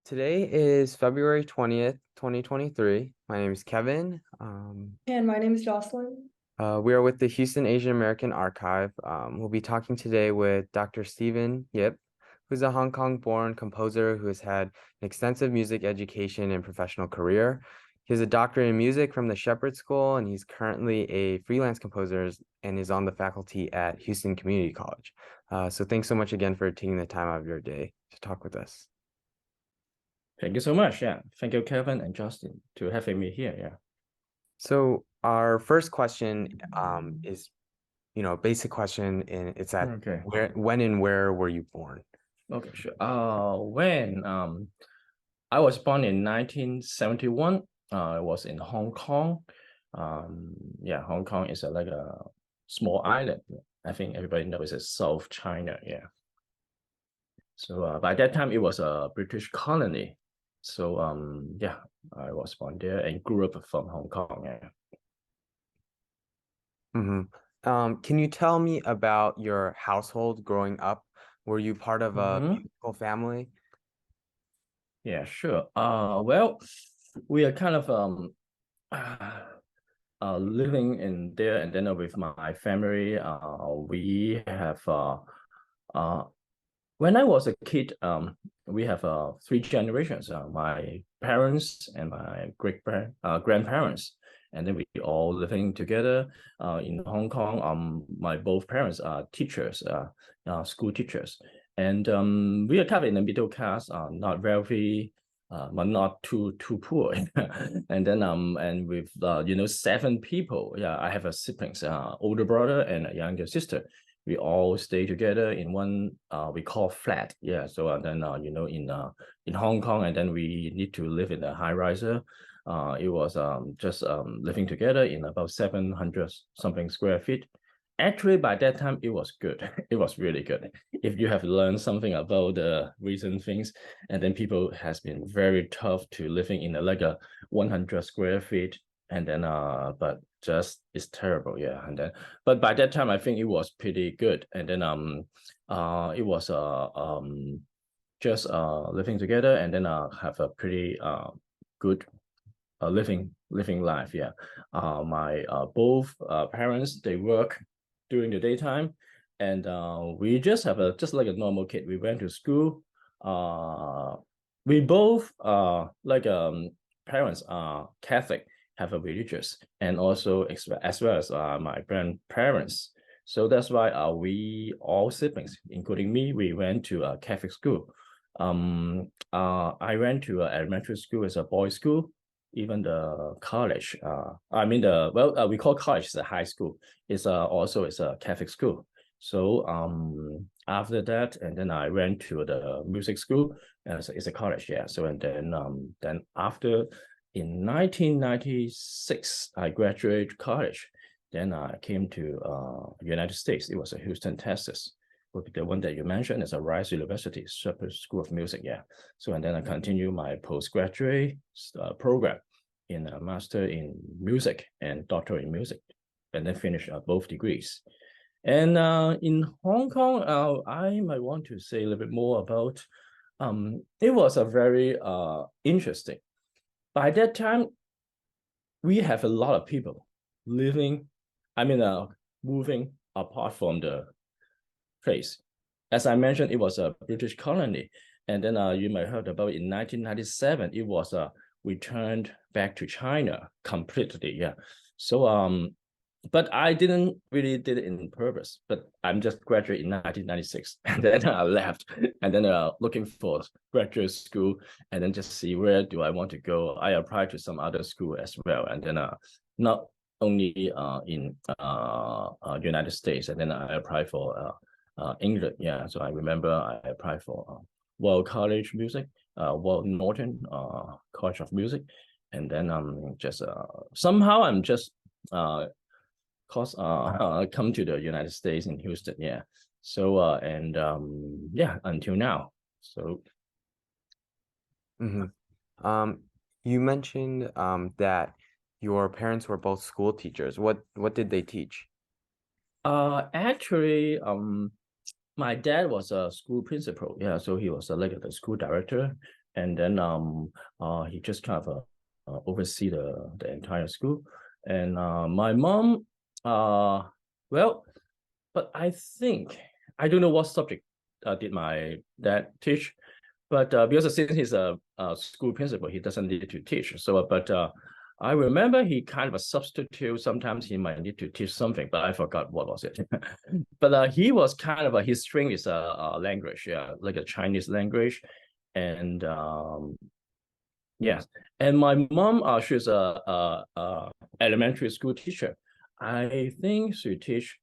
Today is February 20th, 2023. My name is Kevin. And my name is Jocelyn. We are with the Houston Asian American Archive. We'll be talking today with Dr. Stephen Yip, who's a Hong Kong-born composer who has had an extensive music education and professional career. He has a doctorate in music from the Shepherd School, and he's currently a freelance composer and is on the faculty at Houston Community College. So thanks so much again for taking the time out of your day to talk with us. Thank you so much. Yeah. Thank you, Kevin and Justin, to having me here. Yeah. So our first question is, basic question, and it's that Okay. when and where were you born? Okay, sure. When I was born in 1971. I was in Hong Kong. Yeah, Hong Kong is like a small island. I think everybody knows it's South China. Yeah. So by that time it was a British colony. So yeah, I was born there and grew up from Hong Kong. Yeah. Can you tell me about your household growing up? Were you part of a musical family? Yeah, sure. Well, we are kind of living in there, and then with my family, we have when I was a kid, we have three generations. My parents and my grandparents, and then we all living together in Hong Kong. My both parents are teachers, school teachers, and we are kind of in the middle class, not wealthy, but not too poor. And then and with 7 people. Yeah, I have a siblings, older brother and a younger sister. We all stay together in one we call flat. Yeah. So then in Hong Kong, and then we need to live in a high riser. It was just living together in about 700 something square feet. Actually, by that time, it was good. It was really good. If you have learned something about the recent things, and then people has been very tough to living in like a 100 square feet, and then but just it's terrible. Yeah. And then but by that time I think it was pretty good. And then it was just living together, and then have a pretty good living life. Yeah. My both parents, they work during the daytime, and we just have just like a normal kid. We went to school. We both like parents are Catholic, have a religious, and also as well as my grandparents. So that's why we all siblings, including me, we went to a Catholic school. I went to elementary school as a boys' school. Even the college, we call college the high school. It's also it's a Catholic school. So after that, and then I went to the music school. It's a college, yeah. So and then after in 1996, I graduated college. Then I came to United States. It was a Houston, Texas. The one that you mentioned is a Rice University, Shepherd School of Music, yeah. So and then I continue my postgraduate program in a master in music and doctorate in music, and then finish both degrees. And in Hong Kong, I might want to say a little bit more about. It was a very interesting. By that time, we have a lot of people living, moving apart from the place. As I mentioned, it was a British colony. And then you might heard about in 1997, it was returned back to China completely. Yeah. So but I didn't really did it in purpose, but I'm just graduate in 1996, and then I left, and then looking for graduate school, and then just see where do I want to go. I applied to some other school as well, and then not only in United States, and then I applied for England. Yeah, so I remember I applied for World College Music, World Norton College of Music, and then just somehow I'm just come to the United States in Houston. Yeah. So and yeah, until now. So you mentioned that your parents were both school teachers. What did they teach? Actually, my dad was a school principal. Yeah, so he was like the school director and then he just kind of oversee the entire school. And my mom, well, but I think I don't know what subject did my dad teach, but because since he's a school principal, he doesn't need to teach. So, but I remember he kind of a substitute. Sometimes he might need to teach something, but I forgot what was it. But he was kind of his string is a language, yeah, like a Chinese language, and yes. And my mom, she's a elementary school teacher. I think she teach.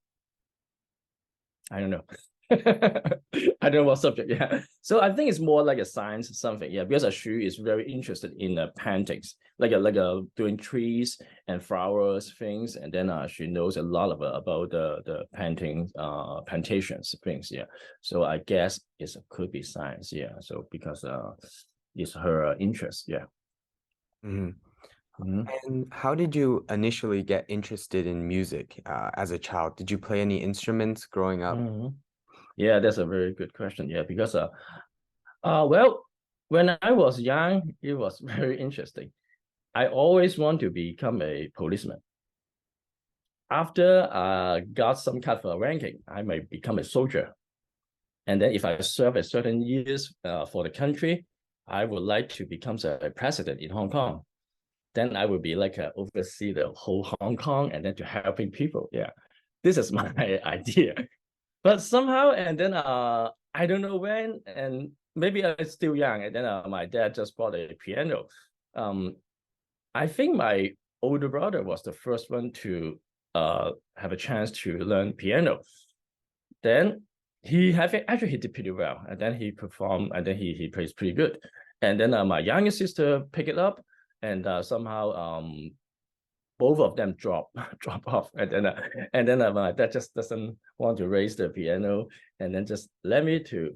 I don't know. I don't know what subject. Yeah. So I think it's more like a science something. Yeah, because she is very interested in paintings, like a doing trees and flowers things, and then she knows a lot about the painting plantations things. Yeah. So I guess it could be science. Yeah. So because it's her interest. Yeah. Mhm. And how did you initially get interested in music as a child? Did you play any instruments growing up? Yeah, that's a very good question. Yeah, because well, when I was young, it was very interesting. I always want to become a policeman. After I got some kind of a ranking, I may become a soldier. And then if I serve a certain years for the country, I would like to become a president in Hong Kong. Then I will be like oversee the whole Hong Kong and then to helping people. Yeah, this is my idea. But somehow, and then I don't know when, and maybe I'm still young, and then my dad just bought a piano. I think my older brother was the first one to have a chance to learn piano. Then actually he did pretty well, and then he performed, and then he plays pretty good. And then my younger sister picked it up, and somehow both of them drop off, and then my dad just doesn't want to raise the piano, and then just let me to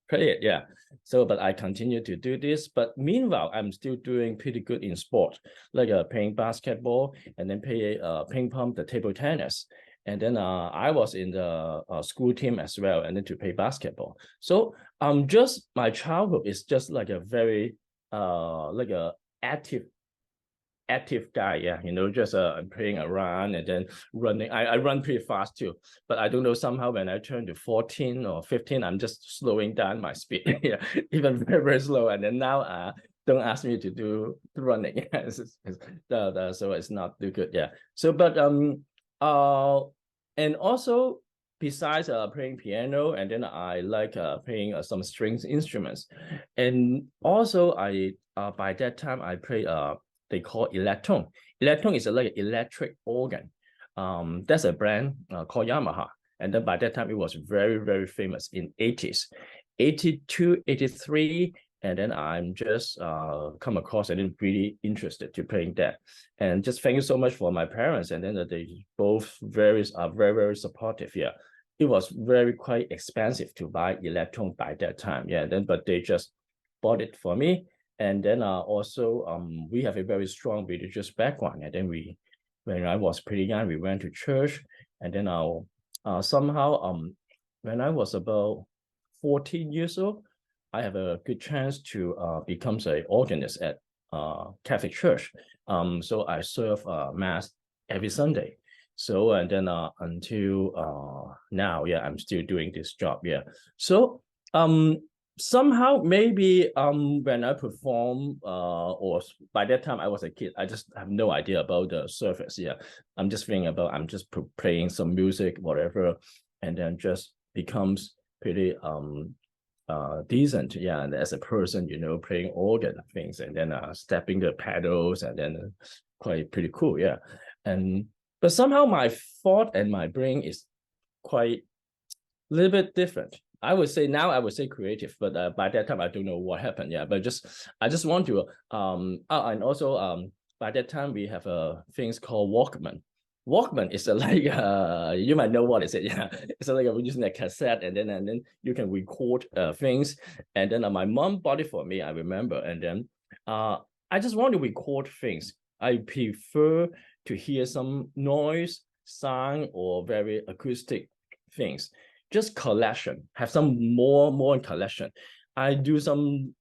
play it. Yeah. So, but I continue to do this. But meanwhile, I'm still doing pretty good in sport, like playing basketball, and then play ping pong, the table tennis. And then I was in the school team as well, and then to play basketball. So just my childhood is just like a very like a active guy. Yeah, just playing around and then running. I run pretty fast too, but I don't know, somehow when I turn to 14 or 15, I'm just slowing down my speed. Yeah, even very, very slow. And then now don't ask me to do running. So it's not too good. Yeah. So but and also besides playing piano, and then I like playing some strings instruments, and also I by that time I play they call electron. Electron is like an electric organ. That's a brand called Yamaha. And then by that time, it was very, very famous in 80s, 82, 83. And then I'm just come across and then really interested to playing that. And just thank you so much for my parents. And then they both are very, very supportive. Yeah. It was very quite expensive to buy electron by that time. Yeah. Then, but they just bought it for me. And then also we have a very strong religious background. And then when I was pretty young, we went to church. And then somehow when I was about 14 years old, I have a good chance to become an organist at Catholic Church. So I serve mass every Sunday. So and then until now, yeah, I'm still doing this job. Yeah. So somehow maybe when I perform or by that time I was a kid, I just have no idea about the surface. Yeah, I'm just thinking about I'm just playing some music, whatever, and then just becomes pretty decent. Yeah, and as a person, playing organ things, and then stepping the pedals, and then quite pretty cool. Yeah, and but somehow my thought and my brain is quite a little bit different. I would say creative, but by that time I don't know what happened. Yeah, but I just want to and also by that time we have things called Walkman. Walkman is like you might know what is it. Yeah, it's like we're using a cassette, and then you can record things. And then my mom bought it for me, I remember. And then I just want to record things. I prefer to hear some noise, sound, or very acoustic things. Just collection, have some more collection. I do some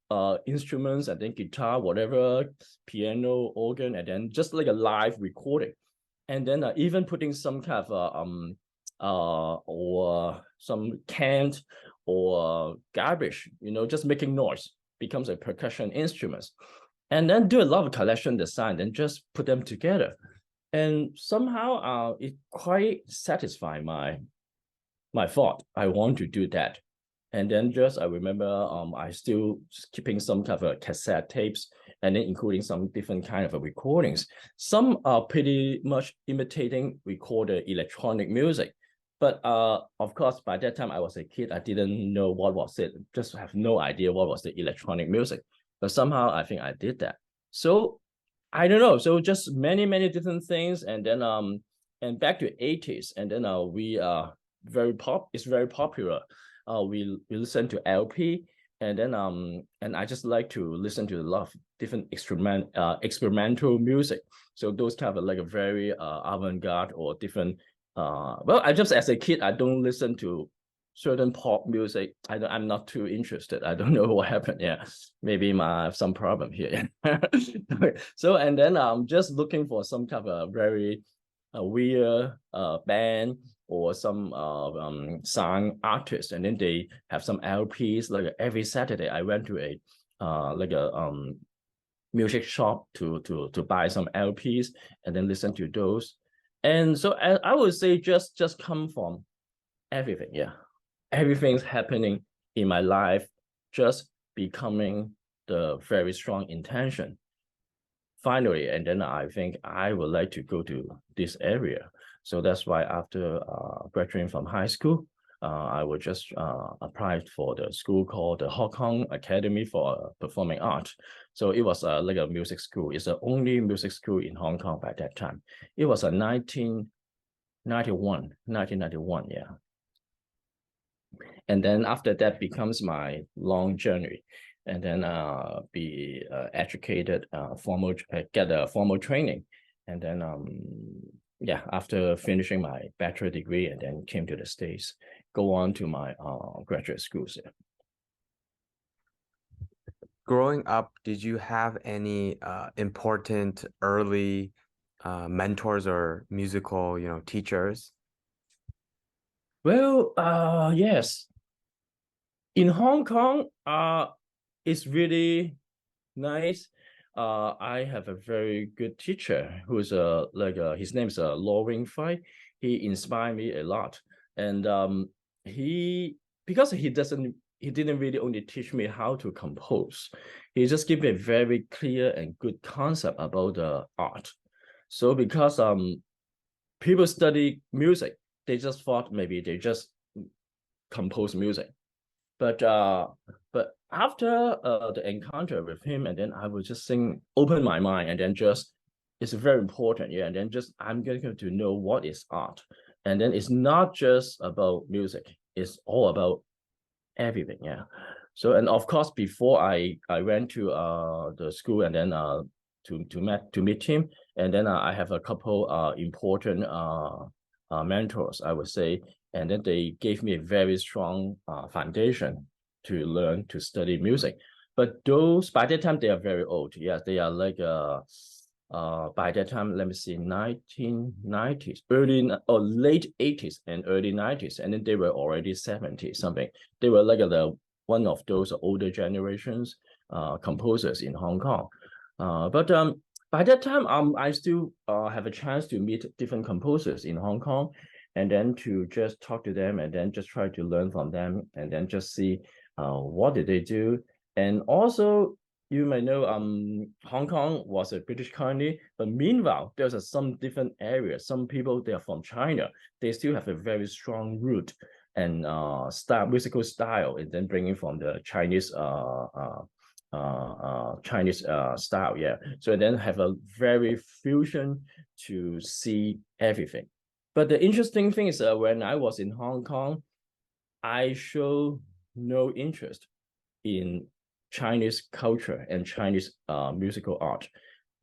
instruments, I think guitar, whatever, piano, organ, and then just like a live recording. And then even putting some kind of or some canned or garbage, just making noise becomes a percussion instrument. And then do a lot of collection design and just put them together. And somehow it quite satisfied my thought. I want to do that. And then just I remember I still keeping some kind of cassette tapes and then including some different kind of recordings. Some are pretty much imitating recorded electronic music. But of course, by that time I was a kid, I didn't know what was it, just have no idea what was the electronic music. But somehow I think I did that. So I don't know. So just many different things, and then and back to 80s, and then we it's very popular. We listen to LP, and then and I just like to listen to a lot of different experimental music. So those kind of like a very avant-garde or different. Well, I just as a kid I don't listen to certain pop music. I'm not too interested. I don't know what happened. Yeah, maybe I have some problem here. So and then I'm just looking for some kind of a very weird band or some song artist, and then they have some LPs. Like every Saturday, I went to a like a music shop to buy some LPs and then listen to those. And so I would say just come from everything. Yeah, everything's happening in my life, just becoming the very strong intention finally. And then I think I would like to go to this area. So that's why after graduating from high school, I would just apply for the school called the Hong Kong Academy for Performing Art. So it was like a music school. It's the only music school in Hong Kong by that time. It was a 1991, yeah. And then after that becomes my long journey, and then be educated, get a formal training, and then yeah, after finishing my bachelor degree, and then came to the States, go on to my graduate schools. Yeah. Growing up, did you have any important early mentors or musical, teachers? Well, yes. In Hong Kong, it's really nice. I have a very good teacher who's his name is Loring Fai. He inspired me a lot, and because he didn't really only teach me how to compose. He just gave me a very clear and good concept about the art. So because people study music, they just thought maybe they just compose music. But after the encounter with him, and then I would just open my mind, and then just it's very important, yeah. And then just I'm going to know what is art, and then it's not just about music; it's all about everything, yeah. So and of course, before I went to the school, and then to meet him, and then I have a couple important mentors, I would say. And then they gave me a very strong foundation to learn to study music. But those, by that time, they are very old. Yes, they are like, by that time, let me see, 1990s, early or late 80s and early 90s. And then they were already 70 something. They were like one of those older generations composers in Hong Kong. But by that time, I still have a chance to meet different composers in Hong Kong, and then to just talk to them, and then just try to learn from them, and then just see what did they do. And also, you may know Hong Kong was a British colony, but meanwhile, there's some different areas. Some people, they are from China. They still have a very strong root and musical style, and then bringing from the Chinese style, yeah. So then have a very fusion to see everything. But the interesting thing is when I was in Hong Kong, I show no interest in Chinese culture and Chinese musical art.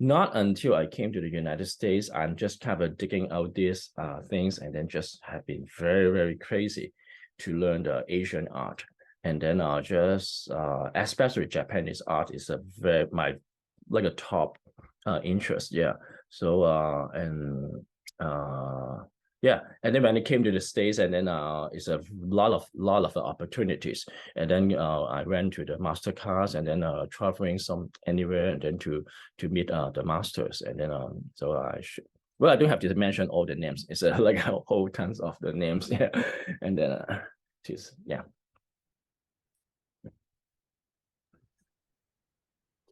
Not until I came to the United States, I'm just kind of digging out these things, and then just have been very crazy to learn the Asian art. and then just especially Japanese art is a very like a top interest. Yeah. So yeah, and then when it came to the States, and then it's a lot of opportunities. And then I went to the master class, and then traveling some anywhere, and then to meet the masters. And then so I should, well, I don't have to mention all the names. It's like a whole tons of the names. Yeah, and then just yeah.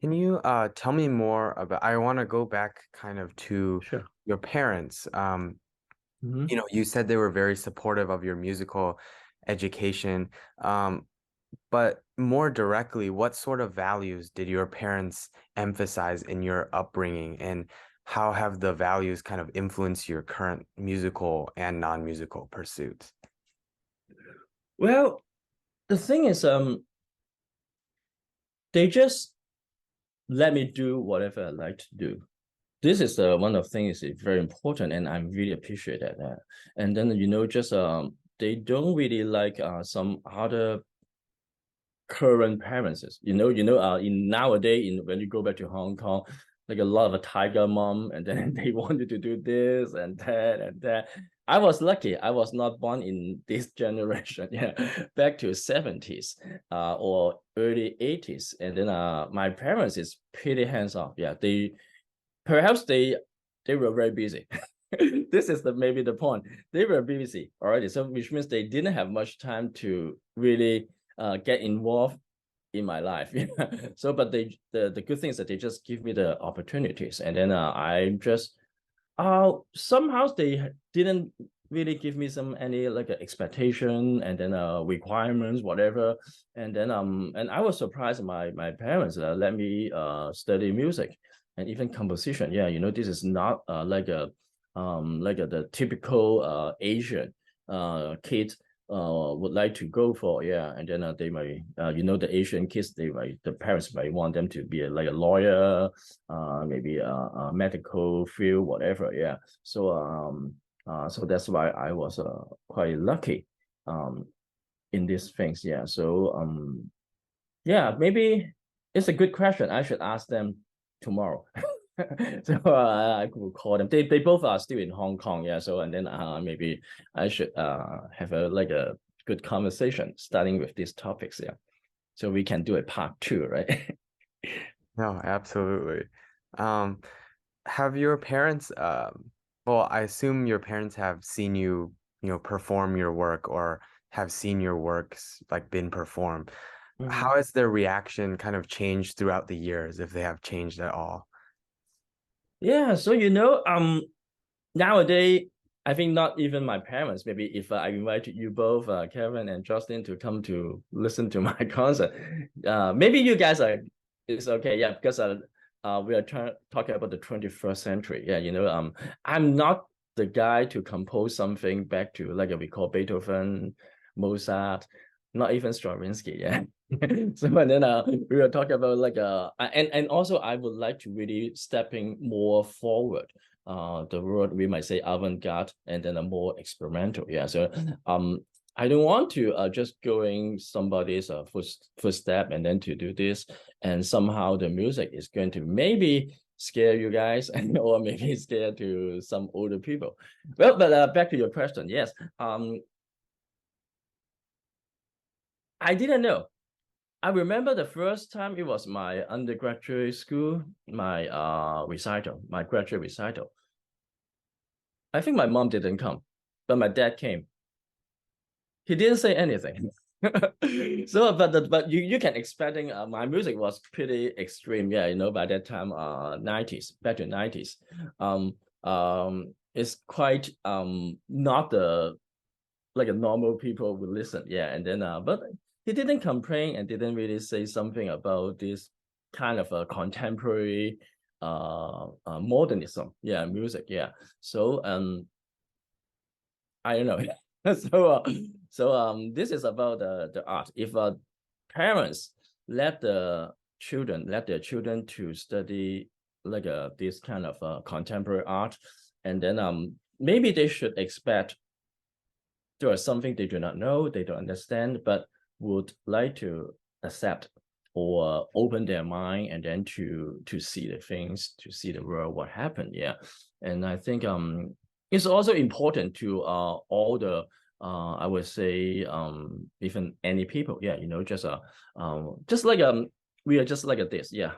Can you tell me more about, I want to go back kind of to Sure. your parents. You know, you said they were very supportive of your musical education. But more directly, what sort of values did your parents emphasize in your upbringing, and how have the values kind of influenced your current musical and non-musical pursuits? Well, the thing is, they just let me do whatever I like to do. This is one of the things is very important, and I'm really appreciate that. And then just they don't really like some other current parents. In nowadays, when you go back to Hong Kong, like a lot of a tiger mom, and then they wanted to do this and that and that. I was lucky. I was not born in this generation. Yeah, back to 70s or early 80s, and then my parents is pretty hands off. Yeah, perhaps they were very busy. This is maybe the point. They were busy already, so which means they didn't have much time to really get involved in my life. Yeah. So, but the good thing is that they just give me the opportunities, and then I just somehow they didn't really give me any like expectation, and then requirements, whatever. And then and I was surprised my parents let me study music and even composition. Yeah, this is not the typical Asian kid would like to go for. Yeah, and then they might the Asian kids, the parents might want them to be like a lawyer, maybe a medical field, whatever. Yeah, so so that's why I was quite lucky in these things. Yeah, so yeah, maybe it's a good question. I should ask them tomorrow. So I could call them. They both are still in Hong Kong. Yeah. So and then maybe I should have a good conversation starting with these topics. Yeah. So we can do a part 2, right? No, absolutely. Have your parents, well, I assume your parents have seen you, perform your work, or have seen your works like been performed. How has their reaction kind of changed throughout the years, if they have changed at all? Yeah. So nowadays, I think not even my parents. Maybe if I invite you both, Kevin and Justin, to come to listen to my concert, maybe you guys it's okay. Yeah, because we are talking about the 21st century. Yeah, I'm not the guy to compose something back to like we call Beethoven, Mozart, not even Stravinsky. Yeah. So and then we were talking about like and also I would like to really stepping more forward. The word we might say avant-garde, and then a more experimental. Yeah. So I don't want to just going somebody's footstep and then to do this, and somehow the music is going to maybe scare you guys or maybe scare to some older people. Well, but back to your question. Yes. I didn't know. I remember the first time it was my undergraduate school, my recital, my graduate recital. I think my mom didn't come, but my dad came. He didn't say anything. So, but you can expecting my music was pretty extreme. Yeah, by that time, 90s, back to 90s. It's quite not the like a normal people would listen. Yeah, and then but he didn't complain and didn't really say something about this kind of a contemporary modernism. Yeah, music. Yeah. So I don't know. So this is about the art. If parents let their children to study like this kind of contemporary art, and then maybe they should expect there is something they do not know, they don't understand, but would like to accept or open their mind and then to see the things, to see the world, what happened. Yeah. And I think it's also important to all the I would say even any people, yeah, you know, just like we are just like this, yeah.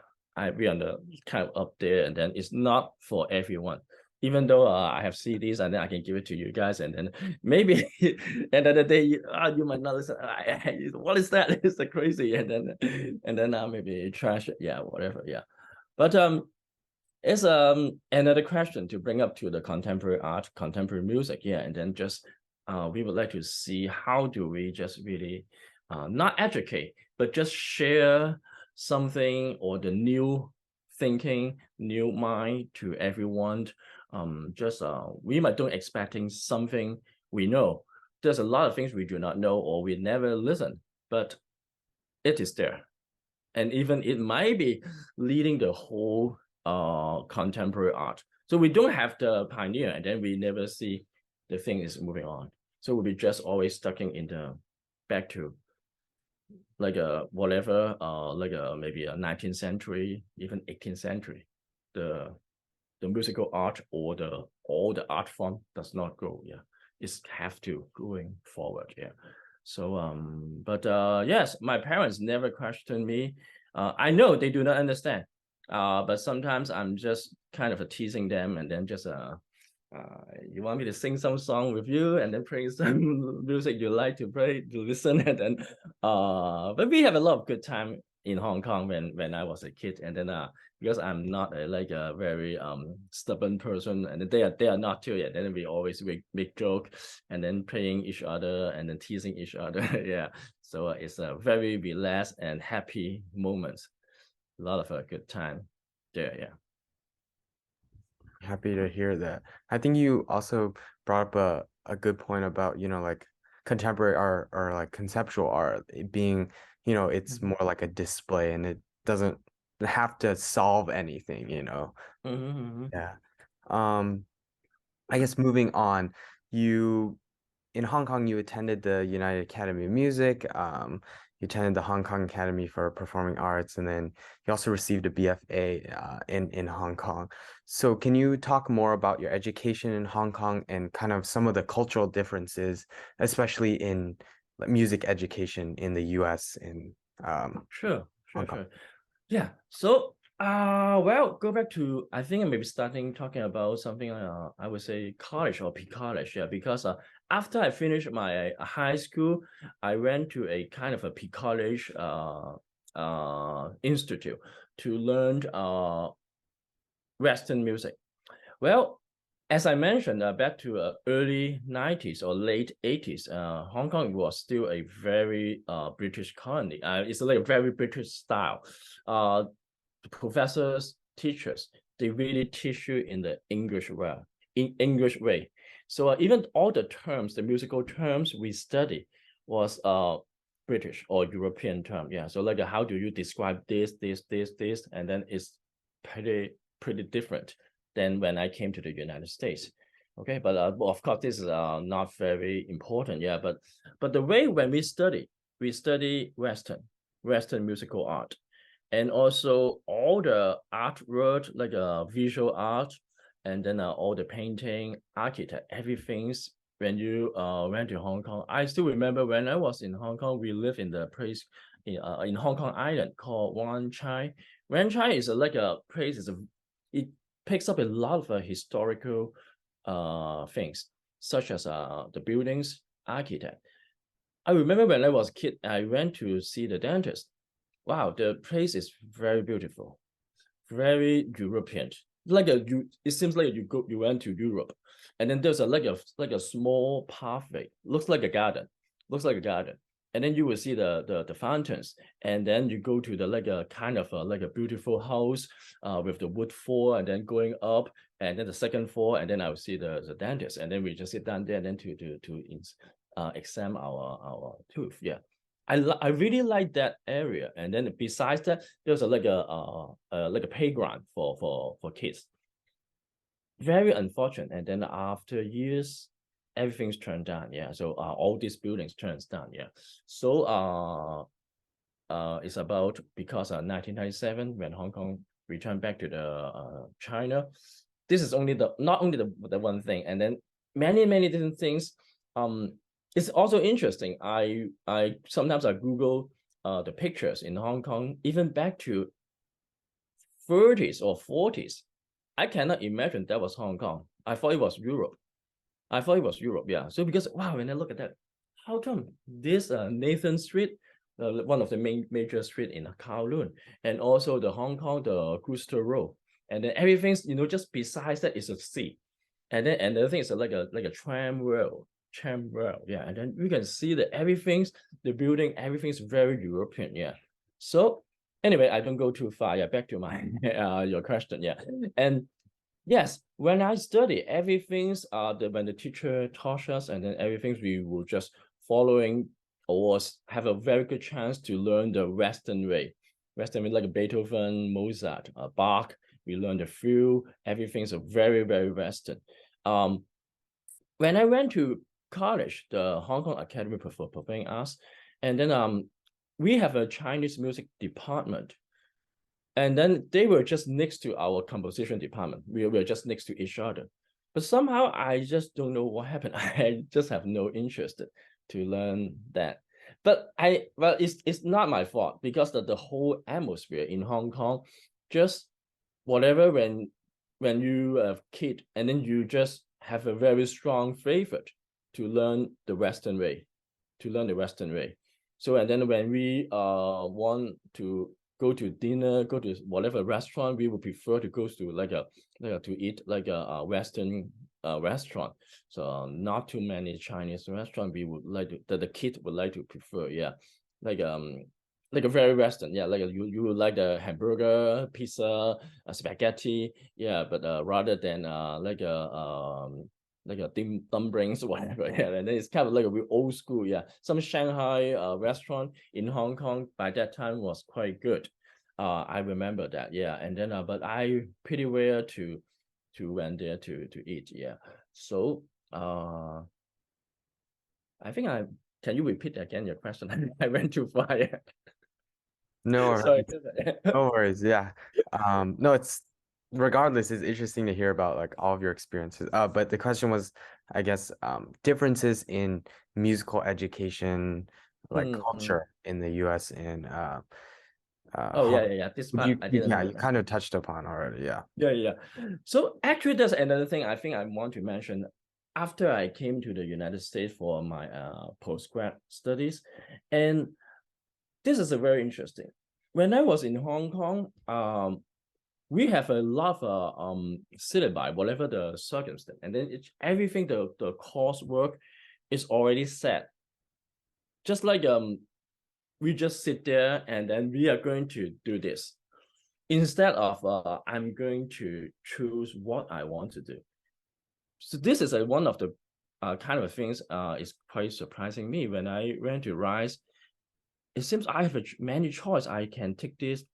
We are the kind of up there, and then it's not for everyone. Even though I have CDs and then I can give it to you guys, and then maybe end of the day you might not listen. What is that? It's so crazy, and then maybe trash it, yeah, whatever, yeah. But it's another question to bring up to the contemporary art, contemporary music, yeah, and then just we would like to see how do we just really not educate, but just share something or the new thinking, new mind to everyone. Just we might don't expecting something we know. There's a lot of things we do not know or we never listen, but it is there. And even it might be leading the whole contemporary art. So we don't have the pioneer, and then we never see the thing is moving on. So we'll be just always stuck in the back to like a whatever, like a maybe a 19th century, even 18th century. The musical art or all the art form does not grow. Yeah, it's have to going forward. Yeah. So but yes, my parents never questioned me. I know they do not understand. But sometimes I'm just kind of teasing them, and then just you want me to sing some song with you and then play some music you like to play to listen, and then but we have a lot of good time in Hong Kong when I was a kid, and then because I'm not like a very stubborn person, and they are not too yet. Then we always make joke, and then playing each other and then teasing each other. Yeah, so it's a very relaxed and happy moment. A lot of a good time there. Yeah. Happy to hear that. I think you also brought up a good point about, like contemporary art or like conceptual art it being, it's more like a display and it doesn't have to solve anything, Yeah. Um, I guess moving on, in Hong Kong, you attended the United Academy of Music. You attended the Hong Kong Academy for Performing Arts, and then you also received a BFA in Hong Kong. So, can you talk more about your education in Hong Kong and kind of some of the cultural differences, especially in music education in the U.S. and Sure. Hong Kong? Yeah. So well, go back to I think maybe starting talking about something I would say college or pre-college, yeah, because after I finished my high school, I went to a kind of a pre-college institute to learn Western music. Well, as I mentioned, back to early 90s or late 80s, Hong Kong was still a very British colony. It's like a very British style. The professors, teachers, they really teach you in the English way. So even all the terms, the musical terms we study was British or European term. Yeah. So like how do you describe this, and then it's pretty different than when I came to the United States. Okay, but of course this is not very important. Yeah, but the way when we study Western musical art, and also all the artwork like visual art, and then all the painting, architect, everything's when you went to Hong Kong. I still remember when I was in Hong Kong, we lived in the place in Hong Kong Island called Wan Chai. Wan Chai is like a place. It picks up a lot of historical things, such as the buildings, architect. I remember when I was a kid, I went to see the dentist. Wow, the place is very beautiful, very European. It seems like you went to Europe, and then there's like a small pathway. Looks like a garden. Looks like a garden. And then you will see the fountains, and then you go to the like a kind of like a beautiful house with the wood floor, and then going up, and then the second floor, and then I will see the dentist, and then we just sit down there and then to examine our tooth. Yeah. I really like that area, and then besides that, there's like a playground for kids. Very unfortunate, and then after years, everything's turned down. Yeah, so all these buildings turns down. Yeah, so it's about because 1997 when Hong Kong returned back to the China. This is only not only the one thing, and then many different things. It's also interesting. I sometimes I Google the pictures in Hong Kong, even back to 30s or 40s. I cannot imagine that was Hong Kong. I thought it was Europe. Yeah. So because wow, when I look at that, how come this Nathan Street, one of the major street in Kowloon, and also the Hong Kong, the Gloucester Road, and then everything's just besides that is a sea, and then and the other thing is like a tram rail, yeah, and then you can see that the building, everything's very European, yeah. So anyway, I don't go too far. Yeah, back to my your question, yeah, and yes, when I study, everything's when the teacher taught us, and then everything we will just following or have a very good chance to learn the Western way. Western way like Beethoven, Mozart, Bach. We learn the few. Everything's a very Western. When I went to college, the Hong Kong Academy for Performing Arts, and then we have a Chinese music department. And then they were just next to our composition department. We were just next to each other. But somehow I just don't know what happened. I just have no interest to learn that. But it's not my fault because the whole atmosphere in Hong Kong, just whatever when you are a kid and then you just have a very strong favorite to learn the Western way, So and then when we want to go to dinner, go to whatever restaurant, we would prefer to go to to eat like a Western restaurant. So not too many Chinese restaurant. We would like to the kid would like to prefer, yeah, like a very Western, yeah, like you would like the hamburger, pizza, spaghetti, yeah, but rather than like a dumplings or whatever, yeah, and then it's kind of like a real old school, yeah. Some Shanghai restaurant in Hong Kong by that time was quite good. I remember that, yeah, and then but I pretty rare to went there to eat, yeah. So I think can you repeat again your question? I went too far. Yeah. No Sorry. worries. No worries. Yeah. No, regardless, it's interesting to hear about like all of your experiences. But the question was, I guess, differences in musical education, like culture in the US and Oh yeah. This part I didn't know you that. kind of touched upon already. Yeah. Yeah. So actually, there's another thing I think I want to mention. After I came to the United States for my postgrad studies, and this is a very interesting. When I was in Hong Kong, we have a lot of syllabi, whatever the circumstance, and then everything the coursework is already set. Just like we just sit there and then we are going to do this instead of I'm going to choose what I want to do. So this is one of the kind of things is quite surprising me when I went to RISE. It seems I have many choice. I can take this.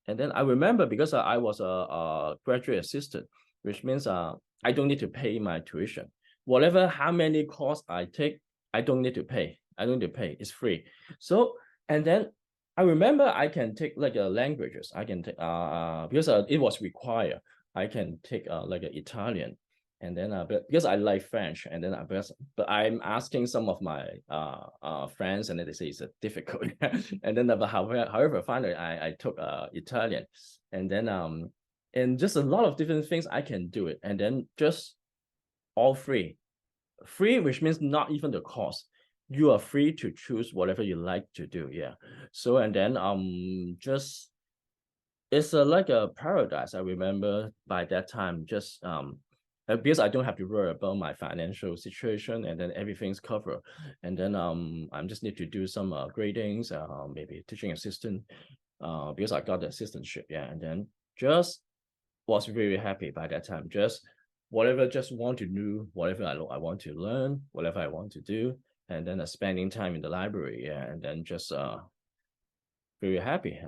And then I remember because I was a graduate assistant, which means I don't need to pay my tuition. Whatever, how many courses I take, I don't need to pay. It's free. So, and then I remember I can take like languages. I can take because it was required. I can take like Italian, and then but because I like French, and then but I'm asking some of my friends, and then they say it's difficult. And then however finally I took Italian, and then and just a lot of different things I can do it, and then just all free, which means not even the cost. You are free to choose whatever you like to do, yeah. So and then just it's like a paradise. I remember by that time just because I don't have to worry about my financial situation, and then everything's covered, and then I just need to do some gradings, maybe teaching assistant, because I got the assistantship, yeah, and then just was very happy by that time. Just whatever, just want to do whatever I want to learn, whatever I want to do, and then spending time in the library, yeah, and then just very happy.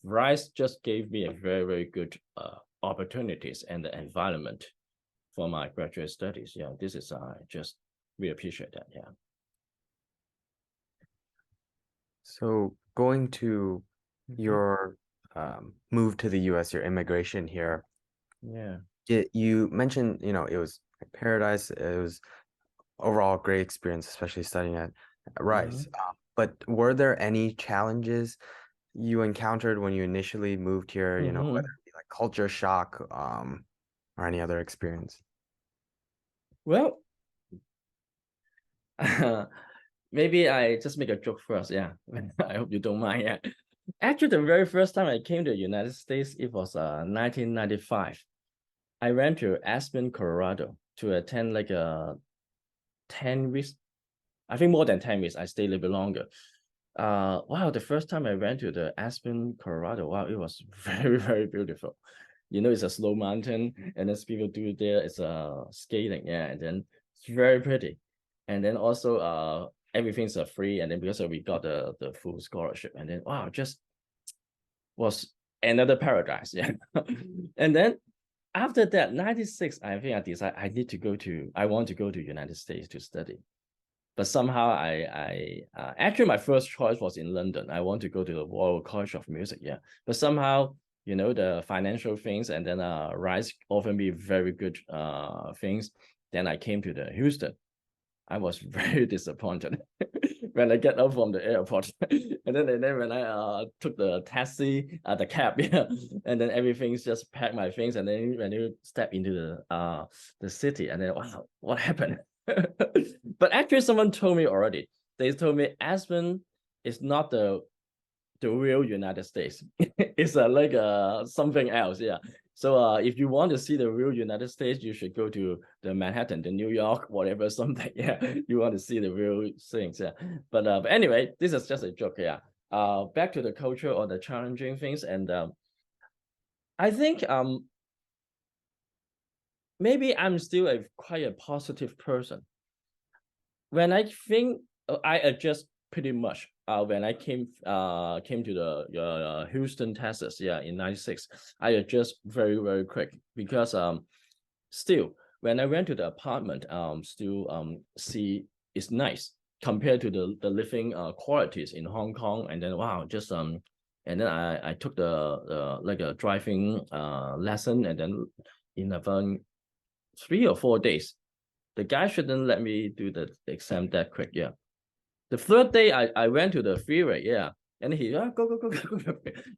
RISE just gave me a very good opportunities and the environment for my graduate studies. Yeah, this is just we appreciate that. Yeah. So going to your move to the US, your immigration here, Yeah. you mentioned, it was like paradise. It was overall a great experience, especially studying at Rice. But were there any challenges you encountered when you initially moved here, whether it be like culture shock, or any other experience? Well, maybe I just make a joke first. Yeah, I hope you don't mind. Yeah, actually, the very first time I came to the United States, it was 1995. I went to Aspen, Colorado to attend like a 10 weeks. I think more than 10 weeks. I stayed a little bit longer. Wow, the first time I went to the Aspen, Colorado, wow, it was very, very beautiful. It's a slow mountain, and as people do there, it's skating, yeah, and then it's very pretty. And then also everything's free, and then because we got the full scholarship, and then wow, just was another paradise, yeah. And then after that, 96, I think I decided I want to go to United States to study. But somehow actually my first choice was in London. I want to go to the Royal College of Music, yeah. But somehow, the financial things, and then Rice offered me very good things. Then I came to the Houston. I was very disappointed when I get out from the airport. and then when I took the taxi, the cab, yeah, and then everything's just packed my things. And then when you step into the city, and then wow, what happened? But actually, someone told me already. They told me Aspen is not the real United States. It's like something else, yeah. So if you want to see the real United States, you should go to the Manhattan, the New York, whatever, something. Yeah, you want to see the real things. Yeah, but anyway, this is just a joke. Yeah. Back to the culture or the challenging things, and I think maybe I'm still quite a positive person. When I think I adjust pretty much. When I came to the Houston, Texas, yeah, in '96, I adjust very, very quick because still when I went to the apartment, still see it's nice compared to the living qualities in Hong Kong, and then wow, just and then I took the like a driving lesson, and then in about 3 or 4 days, the guy shouldn't let me do the exam that quick, yeah. The third day, I went to the freeway, yeah, and he go, go.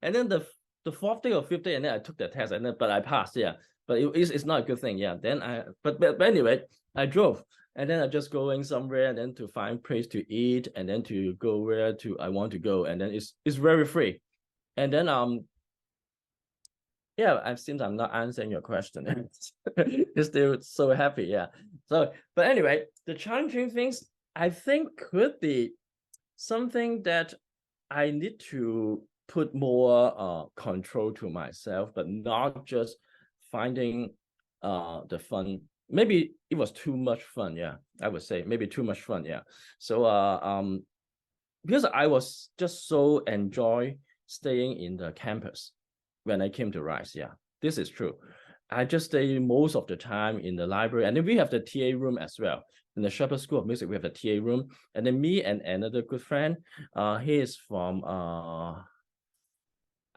And then the fourth day or fifth day, and then I took the test, and then but I passed, yeah. But it's not a good thing, yeah. Then but anyway, I drove, and then I just going somewhere, and then to find place to eat, and then to go where I want to go, and then it's very free, and then yeah, since I'm not answering your question, it's still so happy, yeah. So, but anyway, the challenging things I think could be something that I need to put more control to myself, but not just finding the fun. Maybe it was too much fun, yeah. I would say maybe too much fun, yeah. So because I was just so enjoy staying in the campus when I came to Rice, yeah, this is true. I just stay most of the time in the library, and then we have the TA room as well. In the Shepherd School of Music, we have a TA room, and then me and another good friend, he is from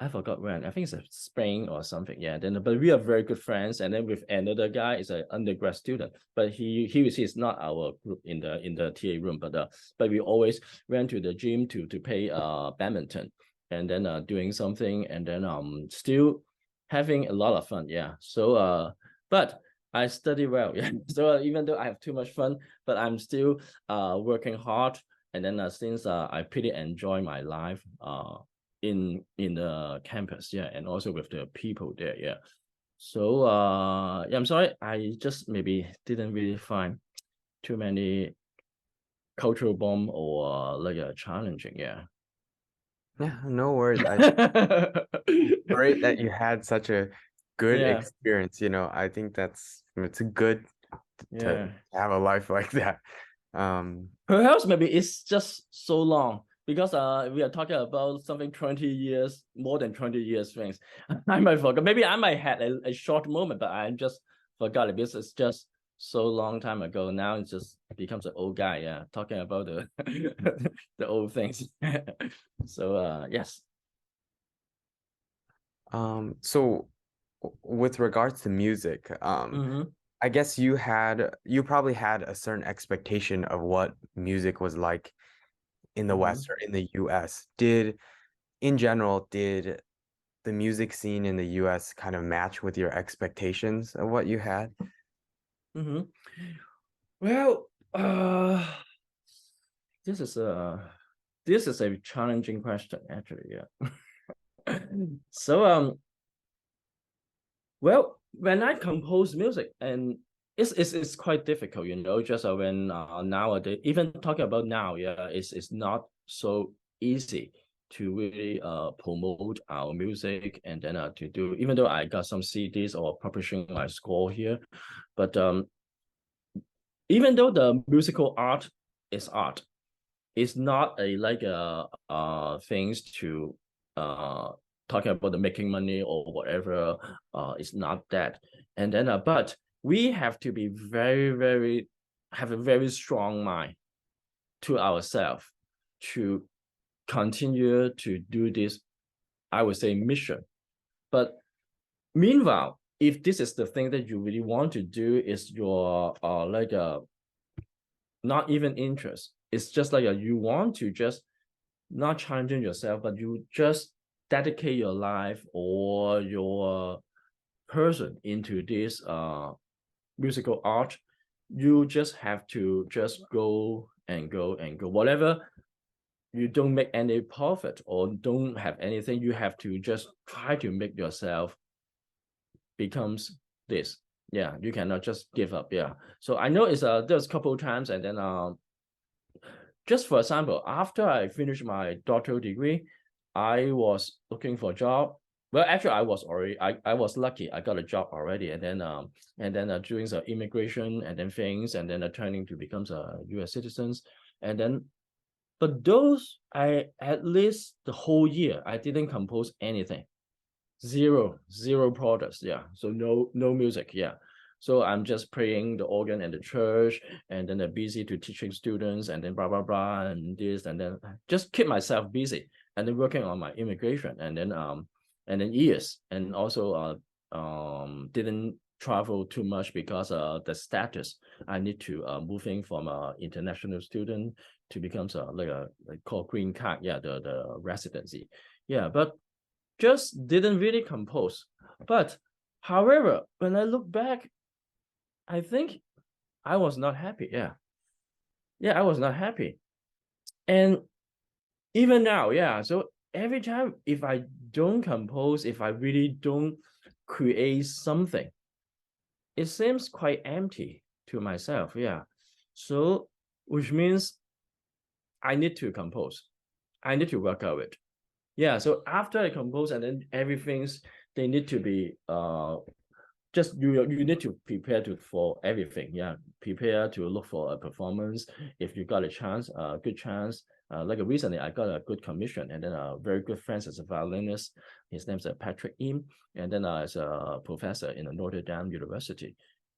I forgot when. I think it's a Spain or something. Yeah. Then, but we are very good friends. And then with another guy is an undergrad student, but he's not our group in the TA room. But we always went to the gym to play badminton, and then doing something, and then still having a lot of fun. Yeah. So but I study well. Yeah. So even though I have too much fun, but I'm still working hard. And then since I pretty enjoy my life in the campus, yeah, and also with the people there, yeah. So yeah, I'm sorry, I just maybe didn't really find too many cultural bomb or like challenging, yeah. Yeah, no worries. Great that you had such a good Yeah. experience. I think it's good to Yeah. have a life like that. Perhaps maybe it's just so long because we are talking about something 20 years, more than 20 years things. I might forget. Maybe I might have a short moment, but I just forgot it because it's just so long time ago. Now it just becomes an old guy, yeah, talking about the the old things. So yes. So with regards to music, Mhm. I guess you probably had a certain expectation of what music was like in the West or in the US. In general, did the music scene in the US kind of match with your expectations of what you had? Mm-hmm. Well, this is a challenging question, actually. Yeah. So well, when I compose music, and it's quite difficult, just when nowadays, even talking about now, yeah, it's not so easy to really promote our music, and then to do, even though I got some CDs or publishing my score here, but even though the musical art is art, it's not a like things to talking about the making money or whatever. It's not that. And then but we have to be have a very strong mind to ourselves to continue to do this, I would say, mission. But meanwhile, if this is the thing that you really want to do, is your not even interest, it's just like you want to just not challenging yourself, but you just dedicate your life or your person into this musical art. You just have to just go and go and go. Whatever you don't make any profit or don't have anything, you have to just try to make yourself becomes this. Yeah, you cannot just give up. Yeah. So I know there's a couple of times, and then just for example, after I finished my doctoral degree, I was looking for a job. Well, actually, I was lucky. I got a job already, and then doing some immigration and then things, and then turning to become a U.S. citizens, and then but those I at least the whole year I didn't compose anything, zero products. Yeah, so no music. Yeah, so I'm just playing the organ in the church, and then I'm busy to teaching students, and then blah blah blah, and this, and then just keep myself busy, and then working on my immigration, and then years, and also didn't travel too much because the status I need to moving from a international student to become like called green card. Yeah, the residency. Yeah, but just didn't really compose. But however, when I look back, I think I was not happy. Yeah. Yeah, I was not happy. And even now, yeah. So every time if I don't compose, if I really don't create something, it seems quite empty to myself. Yeah. So which means I need to compose. I need to work out it. Yeah. So after I compose, and then everything's they need to be just you need to prepare for everything. Yeah, prepare to look for a performance if you got a chance, a good chance. Like recently, I got a good commission, and then a very good friend as a violinist. His name's Patrick Im, and then as a professor in the Notre Dame University,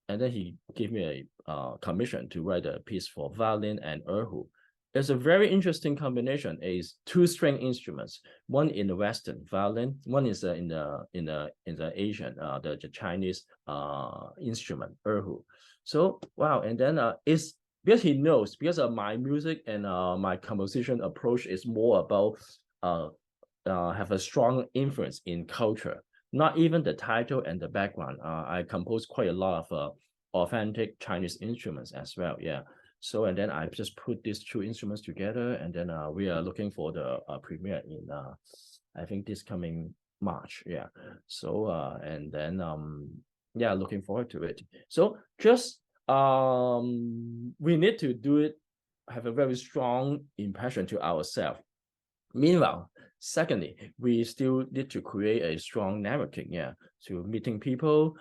and then he gave me a commission to write a piece for violin and erhu. It's a very interesting combination. Is two string instruments, one in the Western violin, one is in the Asian, the Chinese instrument erhu. So wow, and then it's because he knows, because of my music and my composition approach is more about have a strong influence in culture, not even the title and the background. I compose quite a lot of authentic Chinese instruments as well. Yeah. So and then I just put these two instruments together, and then we are looking for the premiere in I think this coming March. Yeah. So and then yeah, looking forward to it. So just we need to do it, have a very strong impression to ourselves. Meanwhile, secondly, we still need to create a strong networking, yeah, to meeting people,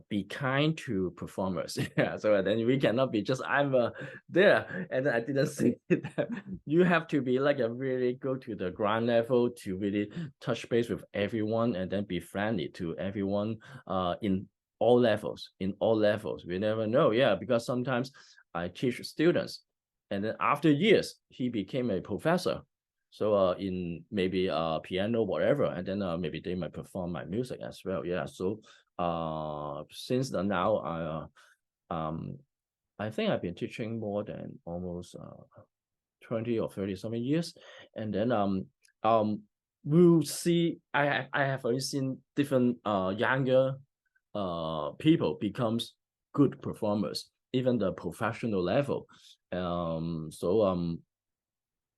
be kind to performers. Yeah, so then we cannot be just I'm there and I didn't see that. You have to be like a really go to the ground level to really touch base with everyone and then be friendly to everyone in all levels, in all levels. We never know, yeah, because sometimes I teach students, and then after years, he became a professor. So in maybe piano, whatever, and then maybe they might perform my music as well. Yeah. So since then now I think I've been teaching more than almost 20 or 30 something years. And then we'll see I have already seen different younger people becomes good performers, even the professional level.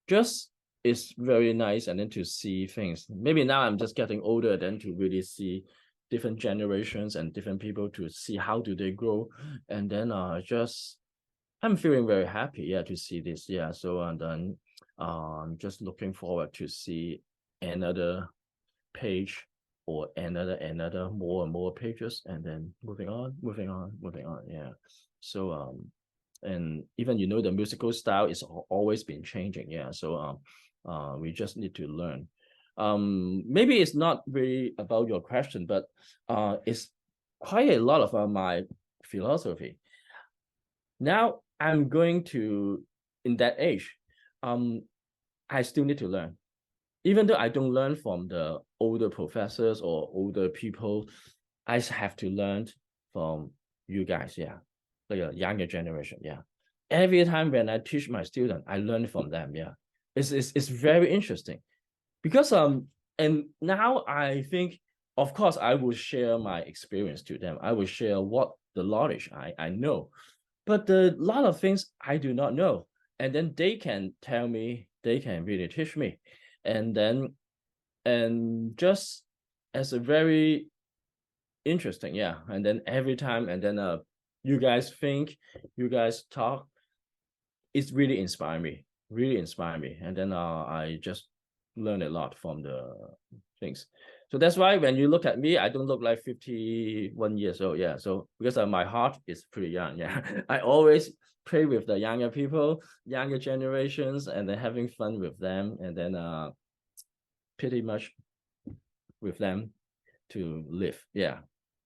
Just it's very nice, and then to see things. Maybe now I'm just getting older, then to really see different generations and different people, to see how do they grow. And then just I'm feeling very happy, yeah, to see this. Yeah. So and then just looking forward to see another page, or another more and more pages, and then moving on. Yeah. So and even the musical style is always been changing. Yeah. So we just need to learn. Maybe it's not really about your question, but it's quite a lot of my philosophy. Now I'm going to, in that age, I still need to learn. Even though I don't learn from the older professors or older people, I have to learn from you guys, yeah, like a younger generation, yeah. Every time when I teach my student, I learn from them, yeah. It's very interesting, because and now I think, of course, I will share my experience to them. I will share what the knowledge I know, but a lot of things I do not know, and then they can tell me, they can really teach me. And then just as a very interesting, yeah. And then every time, and then you guys think, you guys talk, it's really inspired me, and then I just learn a lot from the things. So that's why when you look at me, I don't look like 51 years old, yeah. So because my heart is pretty young, yeah. I always play with the younger people, younger generations, and then having fun with them, and then pretty much with them to live, yeah.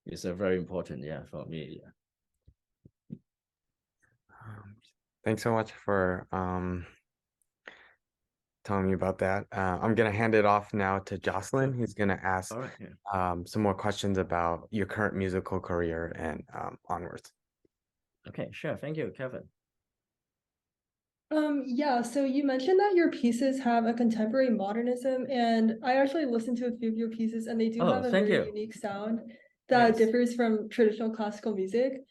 It's a very important, yeah, for me, yeah. Thanks so much for telling me about that. I'm gonna hand it off now to Jocelyn. He's gonna ask All right, yeah. some more questions about your current musical career and onwards. Okay, sure. Thank you, Kevin. Yeah, so you mentioned that your pieces have a contemporary modernism, and I actually listened to a few of your pieces, and they do have a Thank very you. unique sound that Yes. differs from traditional classical music.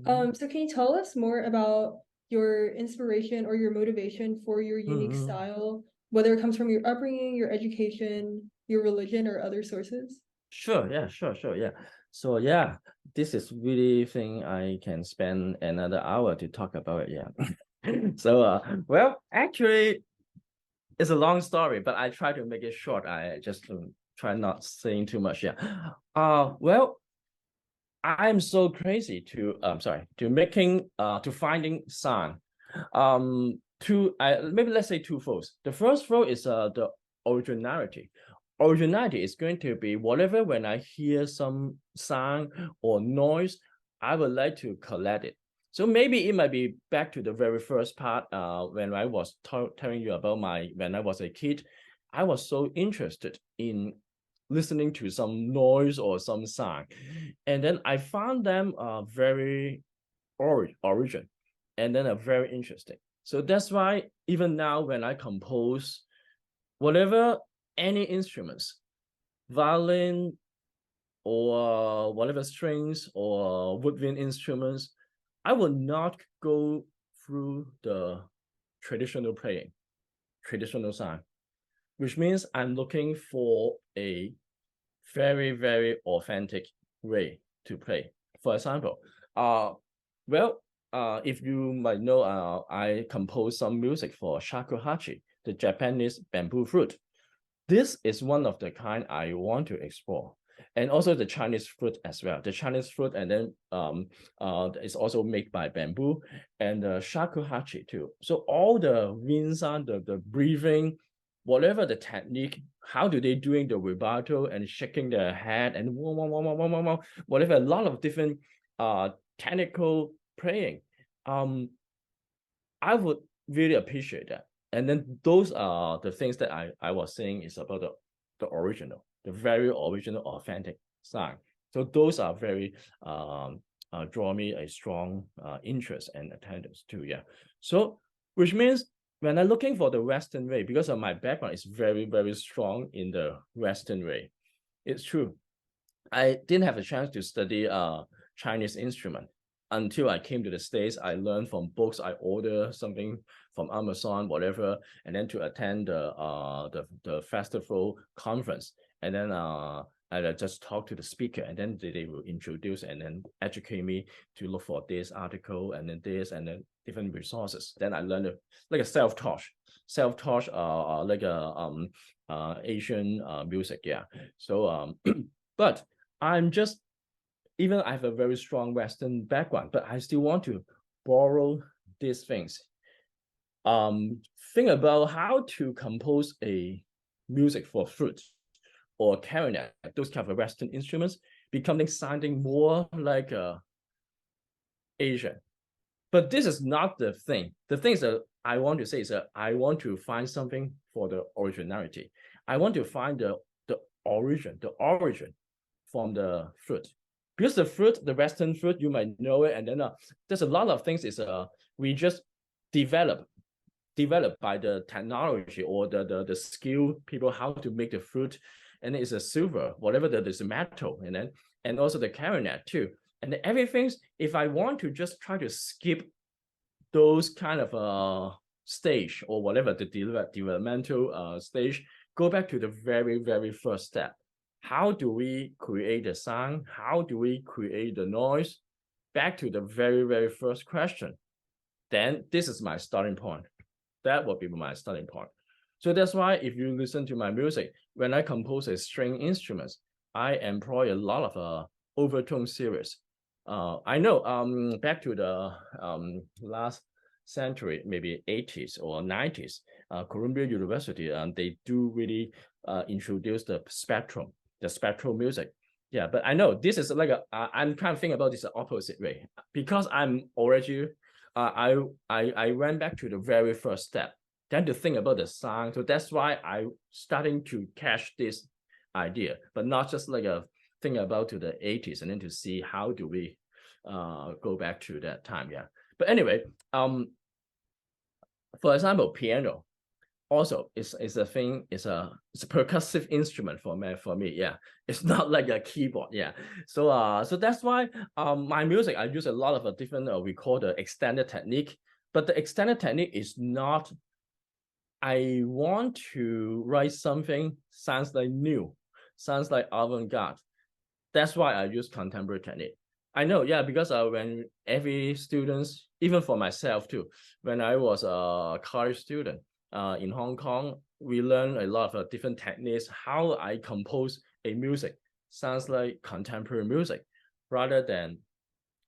So can you tell us more about your inspiration or your motivation for your unique style, whether it comes from your upbringing, your education, your religion, or other sources? Sure, yeah, sure, yeah. So yeah, this is really thing I can spend another hour to talk about it, yeah. So well, actually, it's a long story, but I try to make it short. I just try not saying too much, yeah. Well, I'm so crazy to to finding sound. Maybe let's say two folds. The first fold is the originality. Originality is going to be whatever, when I hear some sound or noise, I would like to collect it. So maybe it might be back to the very first part, when I was telling you about when I was a kid. I was so interested in listening to some noise or some sound, and then I found them very origin, and then very interesting. So that's why even now when I compose whatever, any instruments, violin or whatever strings or woodwind instruments, I will not go through the traditional playing, traditional sound, which means I'm looking for a very, very authentic way to play. For example, if you might know, I composed some music for shakuhachi, the Japanese bamboo flute. This is one of the kind I want to explore. And also the Chinese flute as well. The Chinese flute, and then is also made by bamboo, and the shakuhachi too. So all the wind sound, the breathing, whatever the technique, how do they doing the vibrato and shaking their head and whatever, a lot of different technical playing. I would really appreciate that. And then those are the things that I was saying is about the original, the very original, authentic sound. So those are very draw me a strong interest and attendance too. Yeah. So which means when I'm looking for the Western way, because of my background is very, very strong in the Western way. It's true. I didn't have a chance to study Chinese instrument until I came to the States. I learned from books. I order something from Amazon, whatever, and then to attend the festival conference. And then I just talk to the speaker, and then they will introduce and then educate me to look for this article and then this and then different resources. Then I learned like a self-taught, like a Asian music. Yeah. So but I'm just, even I have a very strong Western background, but I still want to borrow these things. Think about how to compose a music for flute or clarinet, those kind of Western instruments, becoming sounding more like Asian. But this is not the thing. The thing is that I want to say is that I want to find something for the originality. I want to find the origin from the flute. Because the flute, the Western flute, you might know it, and then there's a lot of things is we just developed by the technology or the skill people how to make the flute, and it's a silver, whatever that is metal, and also the clarinet too. And everything, if I want to just try to skip those kind of stage or whatever, the developmental stage, go back to the very, very first step. How do we create the sound? How do we create the noise? Back to the very, very first question. Then this is my starting point. That would be my starting point. So that's why if you listen to my music, when I compose a string instruments, I employ a lot of overtone series. I know back to the last century, maybe 80s or 90s, Columbia University, they do really introduce the spectral music. Yeah, but I know this is like I'm kind of thinking about this opposite way, because I'm already I went back to the very first step, then to think about the sound. So that's why I starting to catch this idea, but not just like a thing about to the 80s and then to see how do we go back to that time. Yeah, but anyway, for example, piano also is a thing, it's a percussive instrument for me. Yeah, it's not like a keyboard. Yeah, so so that's why my music I use a lot of different we call the extended technique, but the extended technique is not I want to write something sounds like new, sounds like avant-garde. That's why I use contemporary technique. I know, yeah, because when every students, even for myself too, when I was a college student in Hong Kong, we learned a lot of different techniques, how I compose a music sounds like contemporary music rather than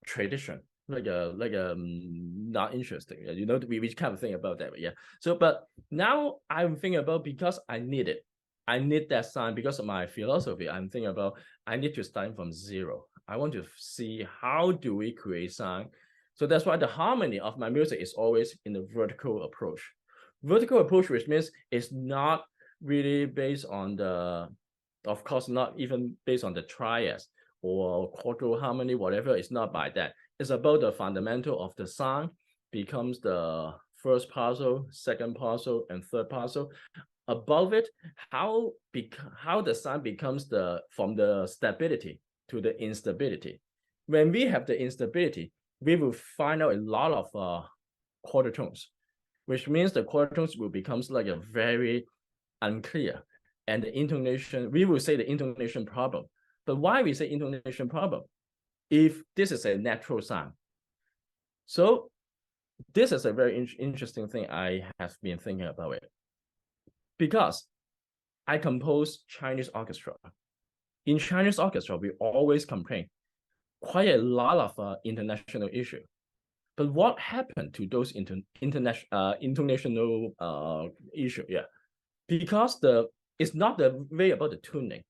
tradition, like a not interesting. You know, we kind of think about that. But yeah. So, but now I'm thinking about, because I need it. I need that sound because of my philosophy. I'm thinking about I need to start from zero. I want to see how do we create sound. So that's why the harmony of my music is always in the vertical approach. Vertical approach, which means it's not really based on the, of course, not even based on the triads or quartal harmony, whatever. It's not by that. It's about the fundamental of the sound becomes the first partial, second partial, and third partial. Above it, how the sound becomes from the stability to the instability. When we have the instability, we will find out a lot of quarter tones, which means the quarter tones will becomes like a very unclear, and the intonation, we will say the intonation problem. But why we say intonation problem? If this is a natural sound. So this is a very interesting thing I have been thinking about it. Because I compose Chinese orchestra. In Chinese orchestra, we always complain quite a lot of international issue. But what happened to those international issue? Yeah, because it's not the way about the tuning,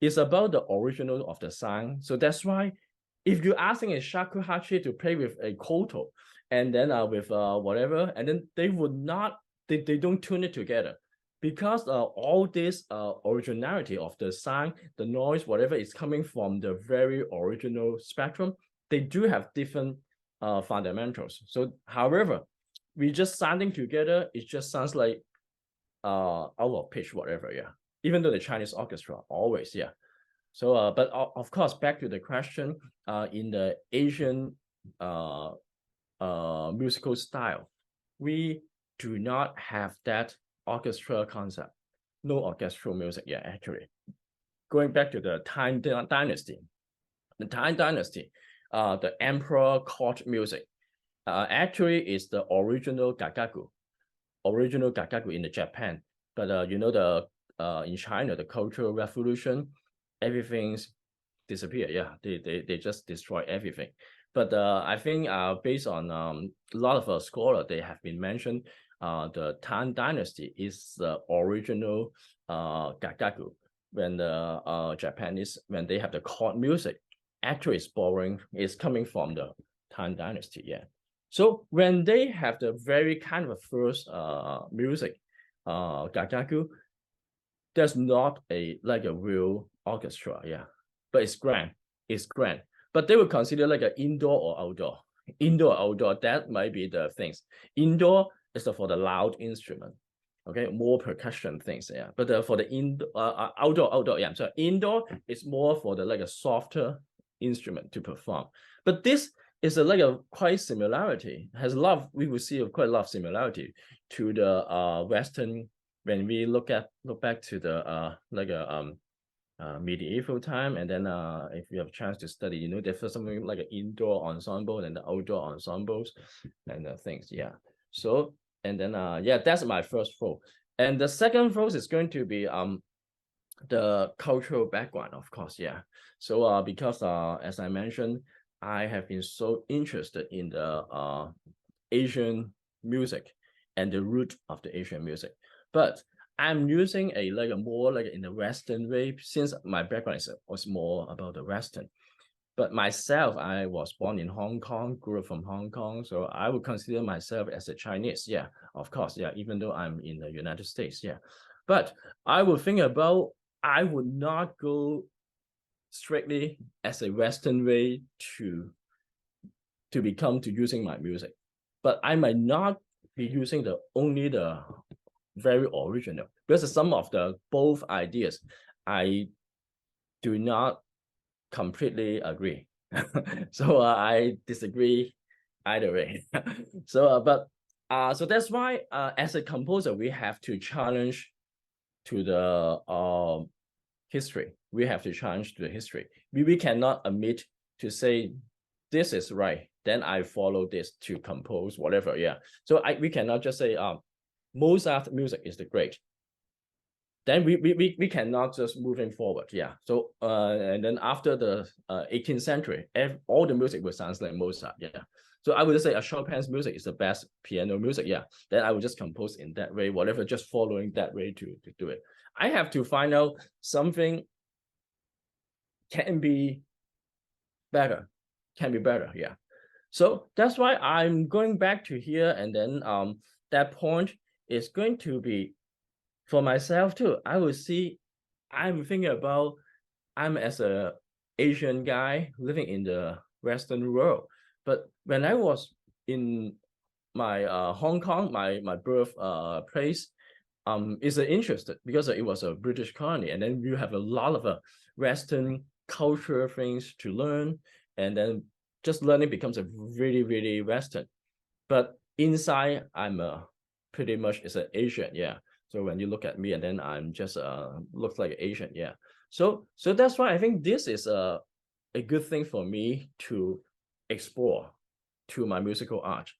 it's about the original of the sound. So that's why if you're asking a shakuhachi to play with a koto and then with whatever, and then they would not, they don't tune it together, because all this originality of the sound, the noise, whatever is coming from the very original spectrum, they do have different fundamentals. So however, we just sounding together, it just sounds like out of pitch, whatever, yeah. Even though the Chinese orchestra always, yeah. So but of course, back to the question, in the Asian musical style, we do not have that orchestra concept. No orchestral music, yeah, actually. Going back to the Tang Dynasty, the Tang Dynasty, the emperor court music, actually is the original gagaku in the Japan. But you know, the in China, the Cultural Revolution, everything's disappeared. Yeah, they just destroy everything. But I think based on a lot of scholars, they have been mentioned, the Tang Dynasty is the original gagaku. When the Japanese, when they have the court music, actually is coming from the Tang Dynasty. Yeah. So when they have the very kind of first music, gagaku, there's not a real orchestra, yeah, but it's grand. But they would consider like an indoor or outdoor. That might be the things. Indoor is for the loud instrument, okay, more percussion things, yeah. But for the outdoor, yeah. So indoor is more for the a softer instrument to perform. But this is a quite similarity. Has a lot. We will see quite a lot of similarity to the Western, when we look back to the medieval time, and then if you have a chance to study, you know, there's something like an indoor ensemble and the outdoor ensembles and things, yeah. So and then yeah, that's my first flow. And the second flow is going to be the cultural background, of course, yeah. So because as I mentioned, I have been so interested in the Asian music and the root of the Asian music, but I'm using a more in the Western way, since my background was more about the Western. But myself, I was born in Hong Kong, grew up from Hong Kong, so I would consider myself as a Chinese, yeah, of course, yeah, even though I'm in the United States, yeah. But I would think about, I would not go strictly as a Western way to using my music, but I might not be using only the very original, because some of the both ideas I do not completely agree. So I disagree either way. So so that's why as a composer, we have to challenge to the history. We have to challenge to the history. We cannot admit to say this is right, then I follow this to compose whatever, yeah. So we cannot just say Mozart music is the great, then we cannot just moving forward, yeah. So and then after the 18th century, all the music will sound like Mozart, yeah. So I would just say a Chopin's music is the best piano music, yeah. Then I would just compose in that way, whatever, just following that way to do it. I have to find out something can be better, yeah. So that's why I'm going back to here, and then that point is going to be for myself too. I will see, I'm thinking about, I'm as a Asian guy living in the Western world. But when I was in my Hong Kong, my birth place, is interested because it was a British colony, and then you have a lot of Western culture things to learn, and then just learning becomes a really, really Western. But inside, I'm pretty much is an Asian, yeah. So when you look at me, and then I'm just looks like Asian, yeah. So that's why I think this is a good thing for me to explore to my musical art,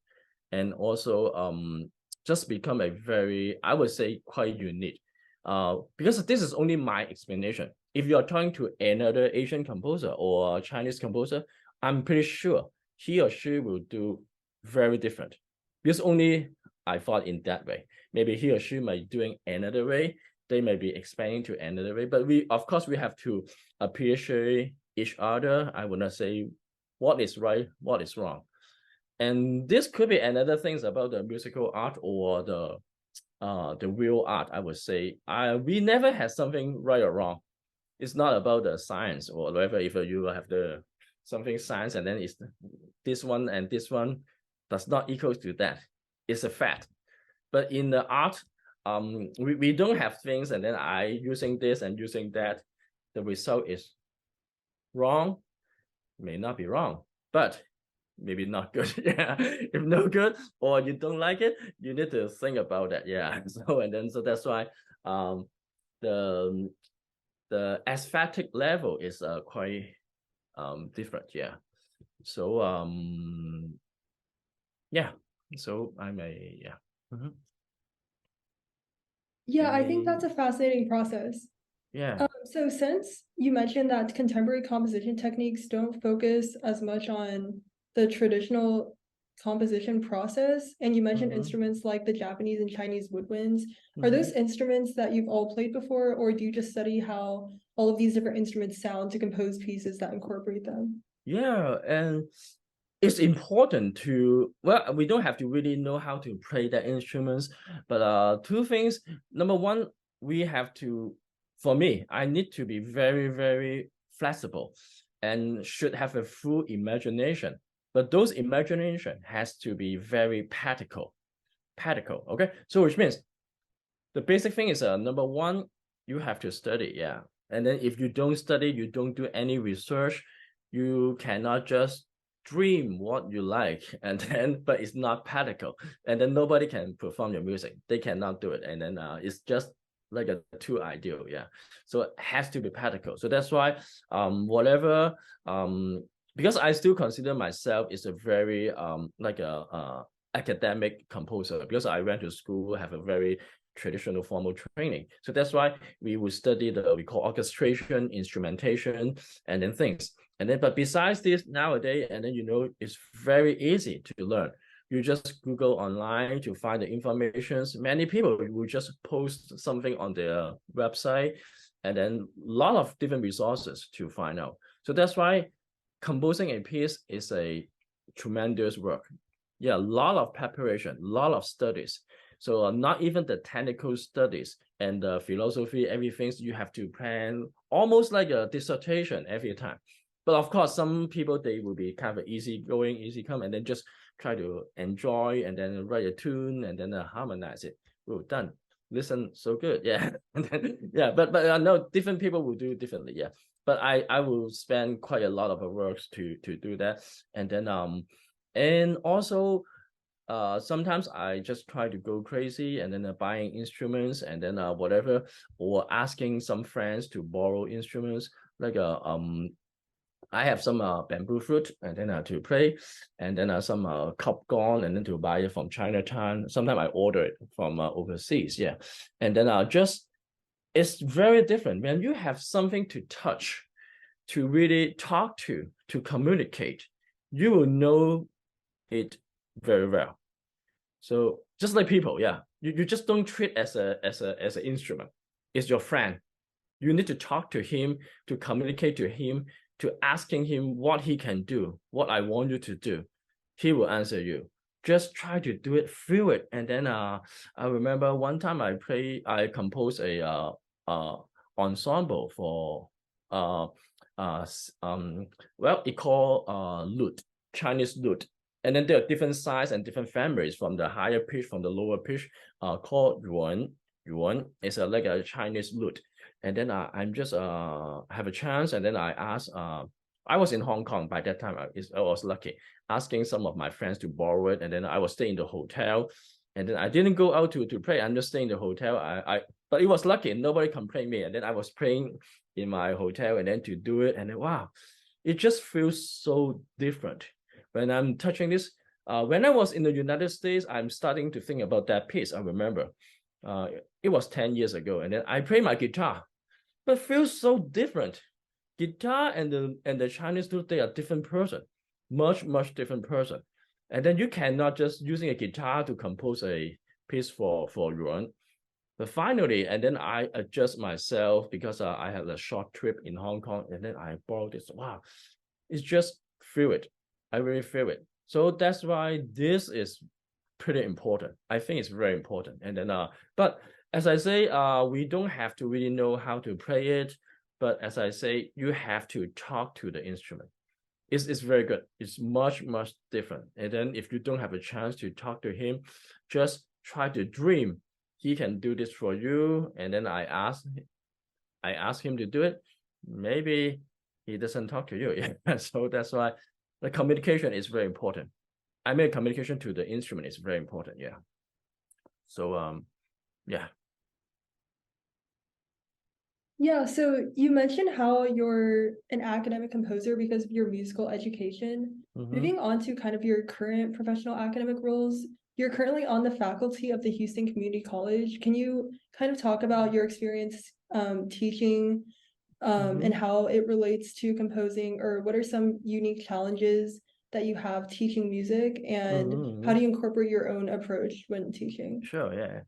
and also just become a very, I would say, quite unique. Because this is only my explanation. If you are talking to another Asian composer or Chinese composer, I'm pretty sure he or she will do very different. Because only I thought in that way. Maybe he or she might be doing another way. They may be expanding to another way. But of course, we have to appreciate each other. I would not say what is right, what is wrong. And this could be another things about the musical art or the real art, I would say. We never had something right or wrong. It's not about the science or whatever. If you have the something science and then it's this one and this one does not equal to that. It's a fact. But in the art, we don't have things and then I using this and using that. The result is wrong, may not be wrong, but maybe not good. Yeah, if no good or you don't like it, you need to think about that. Yeah. So that's why the aesthetic level is quite different. Yeah. So yeah. So I may Yeah, I think that's a fascinating process. Yeah. So since you mentioned that contemporary composition techniques don't focus as much on the traditional composition process, and you mentioned instruments like the Japanese and Chinese woodwinds, are those instruments that you've all played before, or do you just study how all of these different instruments sound to compose pieces that incorporate them? Yeah, and it's important to, well, we don't have to really know how to play the instruments, but two things. Number one, we have to, for me, I need to be very, very flexible and should have a full imagination. But those imagination has to be very practical, okay? So which means the basic thing is number one, you have to study, yeah. And then if you don't study, you don't do any research, you cannot just dream what you like and then but it's not practical and then nobody can perform your music. They cannot do it. And then it's just like a too ideal, yeah. So it has to be practical. So that's why whatever because I still consider myself is a very like a academic composer because I went to school, have a very traditional formal training. So that's why we would study we call orchestration, instrumentation, and then things. And then, but besides this nowadays, and then, it's very easy to learn. You just Google online to find the informations. Many people will just post something on their website and then a lot of different resources to find out. So that's why composing a piece is a tremendous work. Yeah, a lot of preparation, a lot of studies. So not even the technical studies and the philosophy, everything you have to plan almost like a dissertation every time. But of course, some people, they will be kind of easy going, easy come, and then just try to enjoy and then write a tune and then harmonize it. Oh, done. Listen, so good. Yeah. And then, yeah, but no, different people will do differently. Yeah. But I will spend quite a lot of work to do that. And then and also sometimes I just try to go crazy and then buying instruments and then whatever, or asking some friends to borrow instruments like I have some bamboo flute and then to play, and then some cup gong and then to buy it from Chinatown. Sometimes I order it from overseas, yeah. And then just it's very different when you have something to touch, to really talk to communicate. You will know it very well. So just like people, yeah, you just don't treat as an instrument. It's your friend. You need to talk to him, to communicate to him, to asking him what he can do, what I want you to do. He will answer you. Just try to do it, feel it. And then I remember one time I composed a ensemble for well, it called lute, Chinese lute. And then there are different sizes and different families from the higher pitch, from the lower pitch, called yuan. Yuan is like a Chinese lute. And then I'm just have a chance, and then I asked. I was in Hong Kong by that time. I was lucky, asking some of my friends to borrow it, and then I was staying in the hotel, and then I didn't go out to play. I'm just staying in the hotel. But it was lucky. Nobody complained me, and then I was playing in my hotel, and then to do it, and then wow, it just feels so different when I'm touching this. When I was in the United States, I'm starting to think about that piece. I remember. It was 10 years ago, and then I play my guitar, but feels so different. Guitar and the Chinese flute, they are different person, much different person. And then you cannot just using a guitar to compose a piece for Yuan. But finally, and then I adjust myself because I had a short trip in Hong Kong, and then I borrowed this. Wow, it's just feel it. I really feel it. So that's why this is pretty important. I think it's very important. And then but as I say, we don't have to really know how to play it. But as I say, you have to talk to the instrument. It's very good. It's much different. And then if you don't have a chance to talk to him, just try to dream he can do this for you. And then I ask him to do it. Maybe he doesn't talk to you. Yeah. So that's why the communication is very important. I mean, communication to the instrument is very important. Yeah. So yeah. Yeah, so you mentioned how you're an academic composer because of your musical education. Moving on to kind of your current professional academic roles, you're currently on the faculty of the Houston Community College. Can you kind of talk about your experience teaching and how it relates to composing, or what are some unique challenges that you have teaching music, and how do you incorporate your own approach when teaching? Sure, yeah.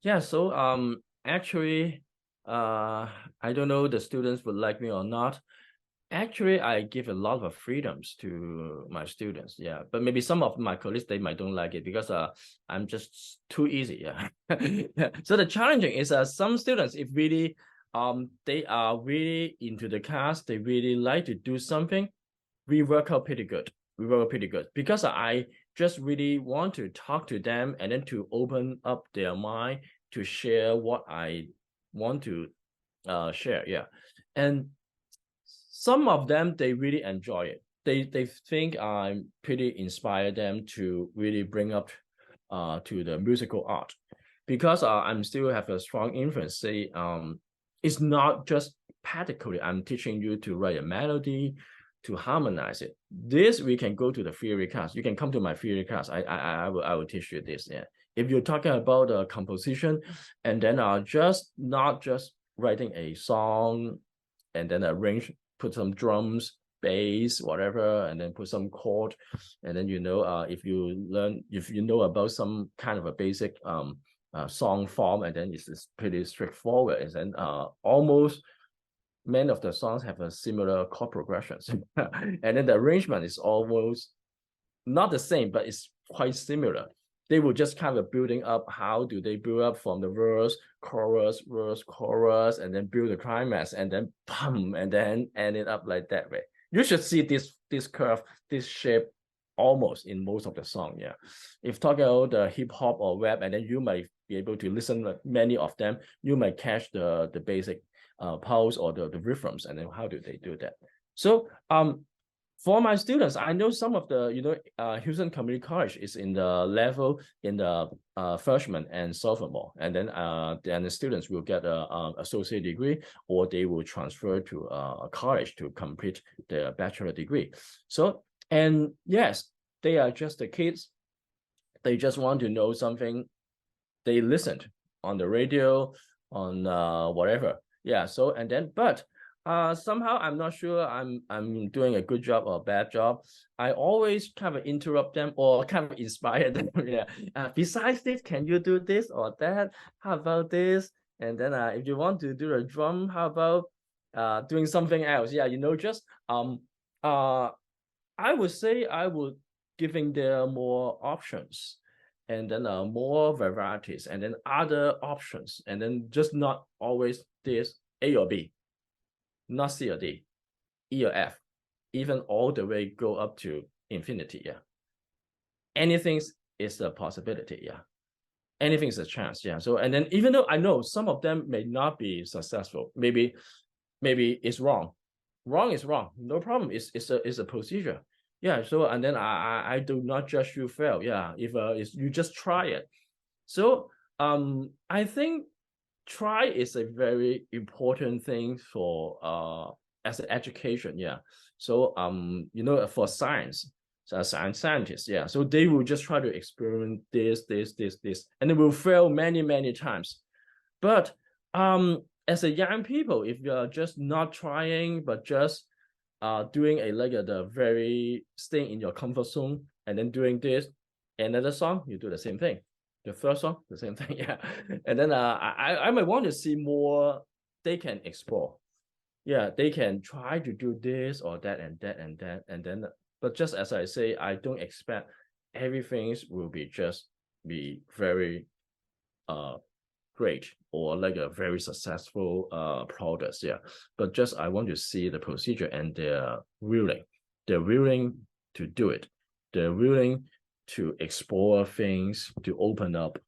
Yeah, so actually I don't know the students would like me or not. Actually, I give a lot of freedoms to my students, yeah. But maybe some of my colleagues, they might don't like it because I'm just too easy, yeah. Yeah. So the challenging is some students, if really they are really into the class, they really like to do something, we work out pretty good. We work out pretty good because I just really want to talk to them and then to open up their mind to share what I want to share, yeah. And some of them, they really enjoy it. They think I'm pretty inspired them to really bring up to the musical art, because I'm still have a strong influence. Say it's not just practically I'm teaching you to write a melody, to harmonize it. This we can go to the theory class. You can come to my theory class. I will teach you this. Yeah. If you're talking about composition, and then just not just writing a song and then arrange, put some drums, bass, whatever, and then put some chord, and then if you know about some kind of a basic song form, and then it's pretty straightforward, and then almost many of the songs have a similar chord progressions, and then the arrangement is almost not the same, but it's quite similar. They will just kind of building up. How do they build up from the verse, chorus, and then build the climax, and then boom, and then end it up like that way. You should see this curve, this shape, almost in most of the song. Yeah, if talking about the hip hop or rap, and then you might be able to listen to many of them, you might catch the basic pulse or the rhythms, and then how do they do that. So for my students, I know some of the, Houston Community College is in the level in the freshman and sophomore, and then the students will get a associate degree, or they will transfer to a college to complete their bachelor degree. So, and yes, they are just the kids. They just want to know something. They listened on the radio, on whatever. Yeah. So, and then, but somehow I'm not sure I'm doing a good job or a bad job. I always kind of interrupt them or kind of inspire them. Yeah. Besides this, can you do this or that? How about this? And then if you want to do a drum, how about doing something else? Yeah, just I would say I would giving them more options, and then more varieties, and then other options, and then just not always this A or B, not C or D, E or F, even all the way go up to infinity. Yeah. Anything is a possibility. Yeah. Anything is a chance. Yeah. So, and then even though I know some of them may not be successful, maybe it's wrong. Wrong is wrong. No problem. It's a procedure. Yeah. So, and then I do not judge you fail. Yeah. If you just try it. So I think try is a very important thing for as an education. Yeah. So for science, so scientists, yeah, so they will just try to experiment this, and they will fail many times. But as a young people, if you are just not trying but just doing the very staying in your comfort zone, and then doing this, another song, you do the same thing. The third song, the same thing, yeah. And then I might want to see more they can explore. Yeah, they can try to do this or that and that and that. And then, but just as I say, I don't expect everything will be very great or like a very successful products. Yeah, but just I want to see the procedure and they're willing to do it. They're willing to explore things, to open up,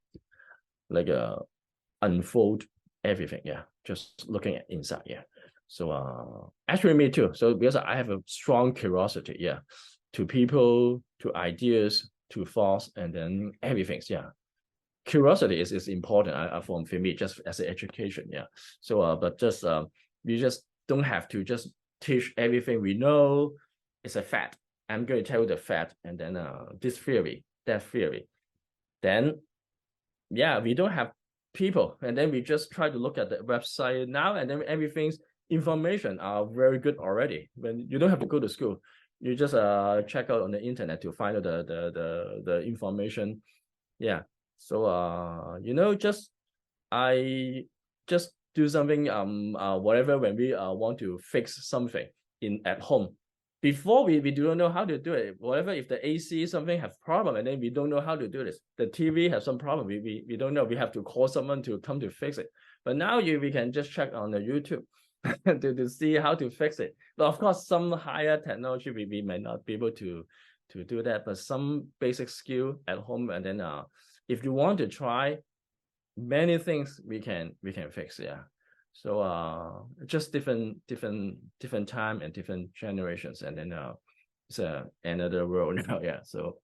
like unfold everything. Yeah, just looking at inside. Yeah. So actually me too. So because I have a strong curiosity, yeah, to people, to ideas, to thoughts, and then everything. Yeah. Curiosity is important for me, just as an education. Yeah. So but just we just don't have to just teach everything we know. It's a fact. I'm going to tell you the fact, and then this theory, that theory. Then yeah, we don't have people, and then we just try to look at the website now, and then everything's information are very good already. When you don't have to go to school, you just check out on the internet to find out the information. Yeah. So just I just do something whatever when we want to fix something at home. Before we don't know how to do it. Whatever, if the AC something have problem and then we don't know how to do this. The TV has some problem, we don't know. We have to call someone to come to fix it. But now we can just check on the YouTube to see how to fix it. But of course, some higher technology we may not be able to do that, but some basic skill at home, and then if you want to try many things, we can fix. Yeah. So just different time and different generations, and then it's another world now. Yeah. So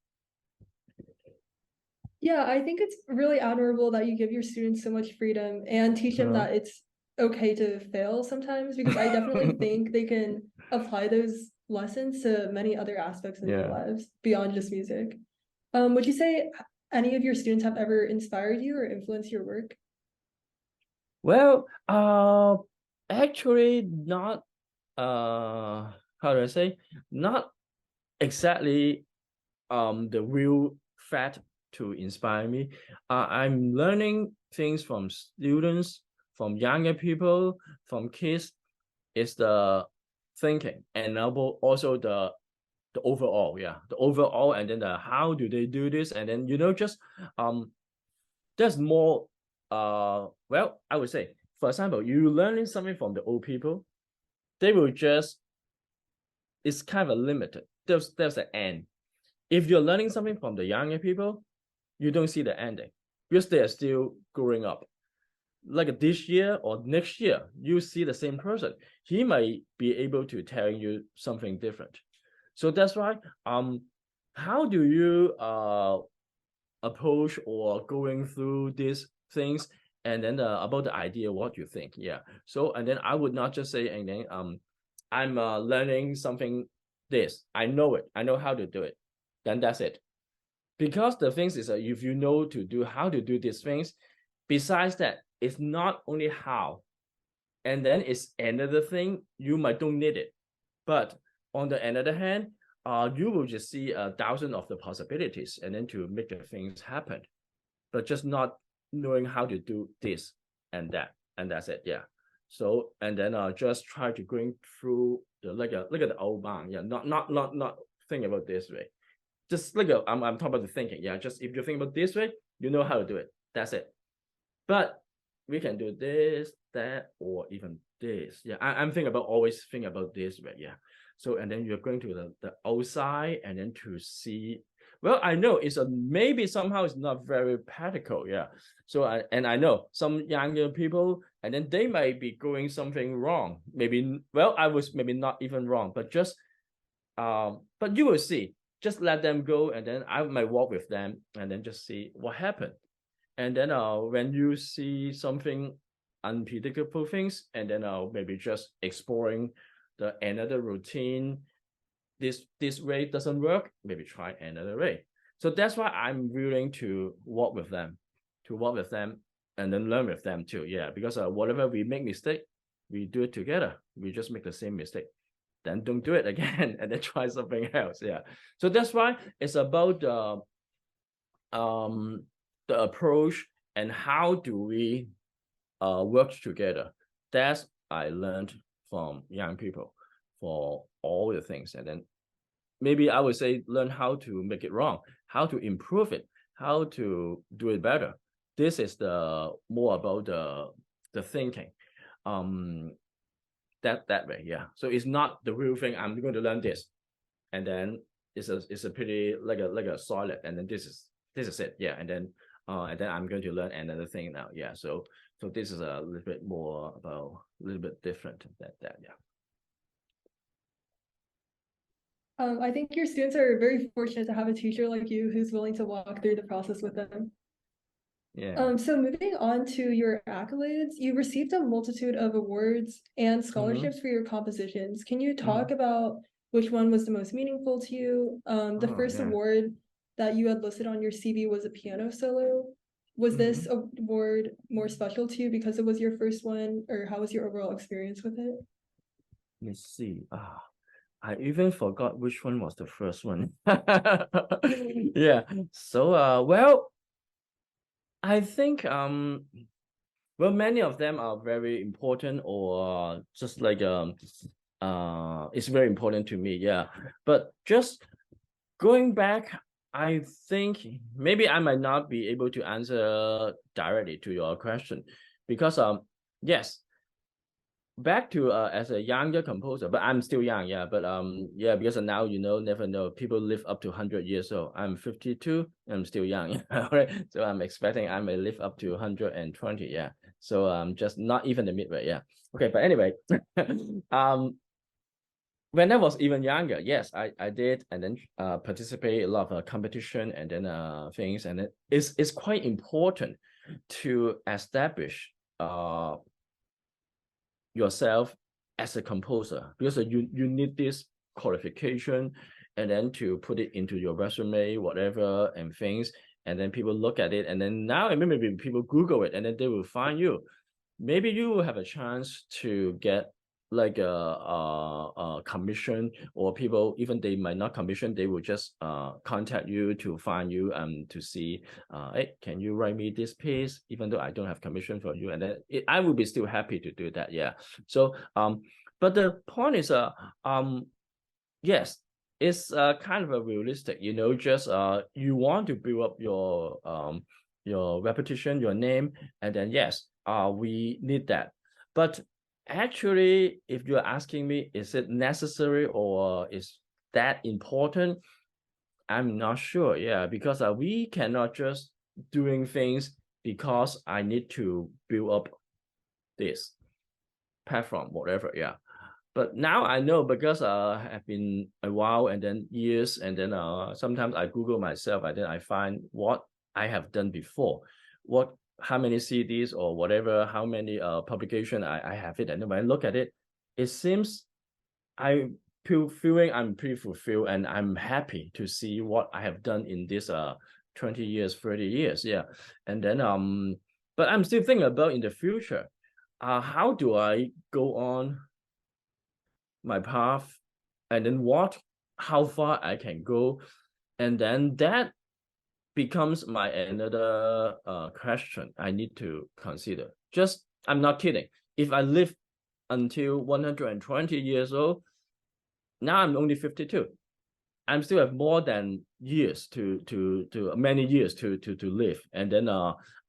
Yeah, I think it's really admirable that you give your students so much freedom and teach them that it's okay to fail sometimes, because I definitely think they can apply those lessons to many other aspects in their lives beyond just music. Would you say any of your students have ever inspired you or influenced your work? Well, actually not, how do I say, not exactly the real fact to inspire me. I'm learning things from students, from younger people, from kids. Is the thinking, and also the overall, yeah, the overall, and then the how do they do this, and then just there's more. Well, I would say, for example, you learning something from the old people, they will just, it's kind of limited. There's an end. If you're learning something from the younger people, you don't see the ending because they are still growing up. Like this year or next year, you see the same person. He might be able to tell you something different. So that's why, how do you approach or going through these things, and then about the idea what you think. Yeah. So and then I would not just say, and then I'm learning something, this I know it, I know how to do it, then that's it. Because the things is if you know to do how to do these things, besides that, it's not only how, and then it's another thing, you might don't need it. But on the other hand, you will just see 1,000 of the possibilities, and then to make the things happen, but just not knowing how to do this and that, and that's it. Yeah. So and then just try to going through the look at the avant. Yeah. Not think about this way. Just like I'm talking about the thinking. Yeah. Just if you think about this way, you know how to do it. That's it. But we can do this, that, or even this. Yeah. I'm thinking about, always think about this way. Yeah. So and then you're going to the outside, and then to see. Well, I know it's maybe somehow it's not very practical. Yeah. So I know some younger people, and then they might be going something wrong. Maybe, well, I was maybe not even wrong, but just but you will see. Just let them go, and then I might walk with them, and then just see what happened. And then when you see something unpredictable things, and then maybe just exploring the another routine. This way doesn't work, maybe try another way. So that's why I'm willing to walk with them, and then learn with them too. Yeah, because whatever we make mistake, we do it together. We just make the same mistake. then don't do it again, and then try something else. Yeah. So that's why it's about the approach and how do we work together. That's I learned from young people for all the things. And then maybe I would say learn how to make it wrong, how to improve it, how to do it better. This is the more about the thinking. That way, yeah. So it's not the real thing. I'm going to learn this, and then it's a pretty like a solid, and then this is it, yeah. And then I'm going to learn another thing now, yeah. So this is a little bit more about a little bit different than that, yeah. I think your students are very fortunate to have a teacher like you who's willing to walk through the process with them. Yeah. So moving on to your accolades, you received a multitude of awards and scholarships for your compositions. Can you talk about which one was the most meaningful to you? The first award that you had listed on your CV was a piano solo. Was this award more special to you because it was your first one, or how was your overall experience with it? Let's see. I even forgot which one was the first one. Yeah. So well, I think well, many of them are very important, or just like it's very important to me, yeah. But just going back, I think maybe I might not be able to answer directly to your question, because yes, back to as a younger composer, but I'm still young, yeah. But yeah, because now never know, people live up to 100 years old. I'm 52, I'm still young. Right? So I'm expecting I may live up to 120, yeah. So just not even the midway, yeah. Okay, but anyway, when I was even younger, yes, I did, and then participate a lot of competition, and then things, and it's quite important to establish yourself as a composer, because you need this qualification, and then to put it into your resume, whatever, and things, and then people look at it, and then now maybe people Google it, and then they will find you. Maybe you will have a chance to get like a commission, or people, even they might not commission, they will just contact you to find you to see, hey, can you write me this piece, even though I don't have commission for you, and then I will be still happy to do that, yeah. So but the point is yes, it's kind of a realistic, just you want to build up your reputation, your name, and then yes, we need that. But actually, if you're asking me, is it necessary or is that important? I'm not sure, yeah, because we cannot just doing things because I need to build up this platform, whatever, yeah. But now I know, because have been a while, and then years, and then sometimes I Google myself, and then I find what I have done before, how many CDs or whatever, how many publication I have it, and then when I look at it, it seems I'm feeling I'm pretty fulfilled, and I'm happy to see what I have done in this 20 years, 30 years, yeah. And then but I'm still thinking about in the future, how do I go on my path, and then how far I can go, and then that becomes my another question I need to consider. Just, I'm not kidding, if I live until 120 years old, now I'm only 52, I'm still have more than years to many years to live, and then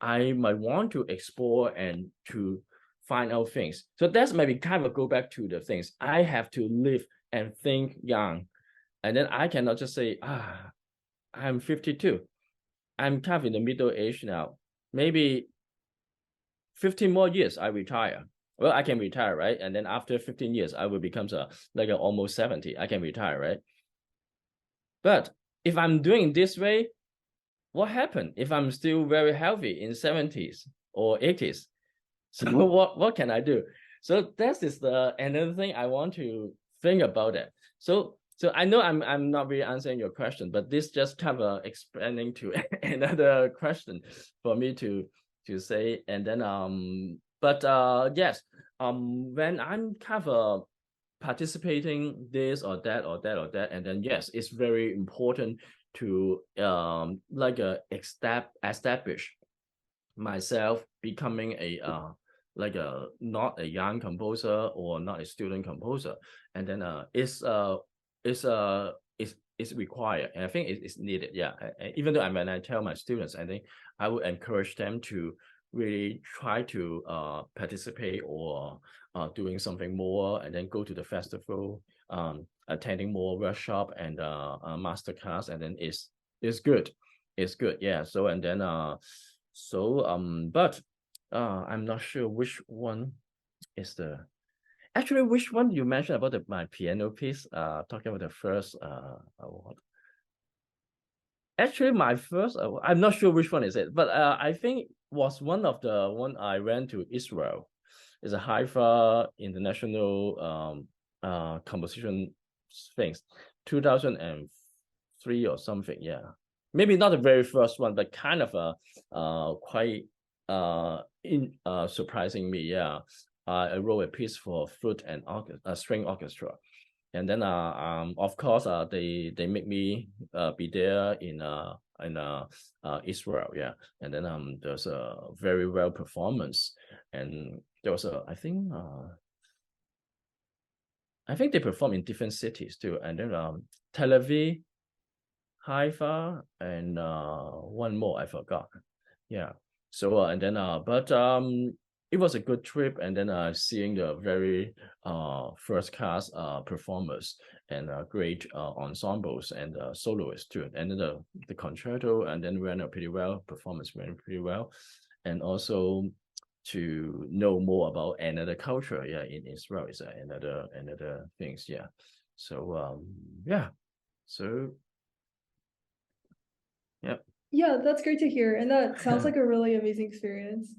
I might want to explore and to find out things. So that's maybe kind of go back to the things I have to live and think young, and then I cannot just say I'm 52, I'm kind of in the middle age now, maybe 15 more years I retire. Well, I can retire, right? And then after 15 years I will become almost 70, I can retire, right? But if I'm doing this way, what happened if I'm still very healthy in 70s or 80s? So what can I do? So that is another thing I want to think about it. So I know I'm not really answering your question, but this just kind of expanding to another question for me to say. And then but yes, when I'm kind of participating this or that or that or that, and then yes, it's very important to like establish myself becoming a like a not a young composer or not a student composer, and then it's required, and I think it's needed. Yeah, even though when I tell my students, I think I would encourage them to really try to participate or doing something more, and then go to the festival, attending more workshop and masterclass, and then it's good. It's good. Yeah. So and then but I'm not sure which one is the actually which one you mentioned about my piano piece. Talking about the first award. Actually, my first I'm not sure which one is it, but I think was one of the one I went to Israel. It's a Haifa International composition things, 2003 or something. Yeah, maybe not the very first one, but kind of a quite surprising me. Yeah, I wrote a piece for flute and string orchestra, and then of course they make me be there in Israel. Yeah, and then there's a very well performance, and there was a I think they perform in different cities too, and then Tel Aviv, Haifa, and one more I forgot. Yeah. So and then but it was a good trip, and then seeing the very first class performers and great ensembles and soloists too, and then the concerto, and then went pretty well, performance went pretty well, and also to know more about another culture, yeah, in Israel is another things, yeah. So yeah, so yeah. Yeah, that's great to hear. And that sounds like a really amazing experience.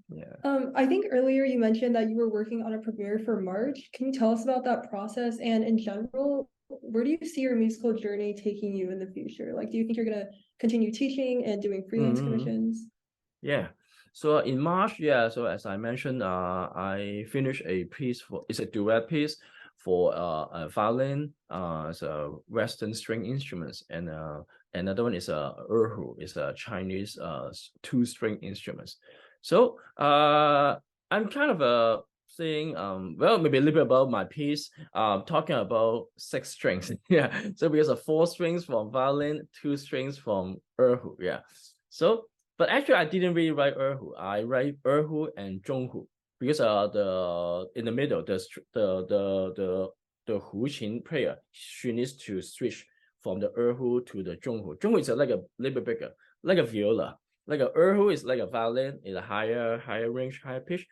Yeah. I think earlier you mentioned that you were working on a premiere for March. Can you tell us about that process? And in general, where do you see your musical journey taking you in the future? Like, do you think you're gonna continue teaching and doing freelance commissions? Yeah. So in March, yeah. So as I mentioned, I finished a piece it's a duet piece for a violin, it's a Western string instruments, and another one is a erhu, is a Chinese two-string instruments. So I'm kind of saying well, maybe a little bit about my piece, talking about 6 strings. Yeah. So because of 4 strings from violin, 2 strings from erhu. Yeah. So but actually, I didn't really write erhu. I write erhu and zhonghu because in the middle, the huqin player, she needs to switch from the erhu to the zhonghu. Zhonghu is like a little bit bigger, like a viola. Like a erhu is like a violin, is a higher range, higher pitch.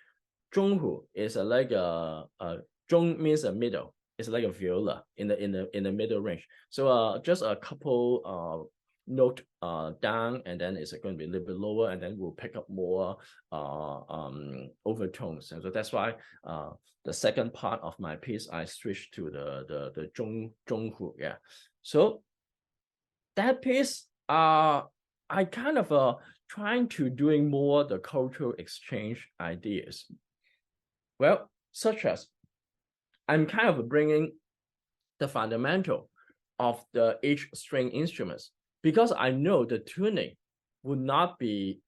Zhonghu is like a zhong means a middle. It's like a viola in the middle range. So just a couple note down, and then it's going to be a little bit lower, and then we'll pick up more overtones. And so that's why the second part of my piece I switched to the zhonghu. Yeah. So that piece I kind of trying to doing more the cultural exchange ideas. Well, such as I'm kind of bringing the fundamental of the each string instruments, because I know the tuning would not be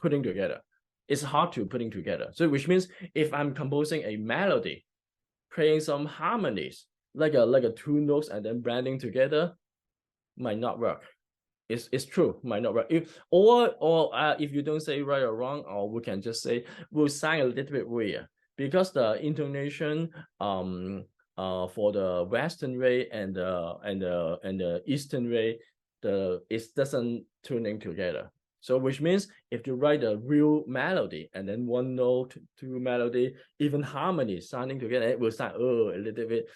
putting together. It's hard to putting together. So which means if I'm composing a melody, playing some harmonies, like a 2 notes and then blending together, might not work. It's true, might not work. Or if you don't say right or wrong, or we can just say we'll sound a little bit weird because the intonation for the Western way and the Eastern way, it doesn't tuning together. So which means if you write a real melody and then 1 note, 2 melody, even harmony sounding together, it will sound a little bit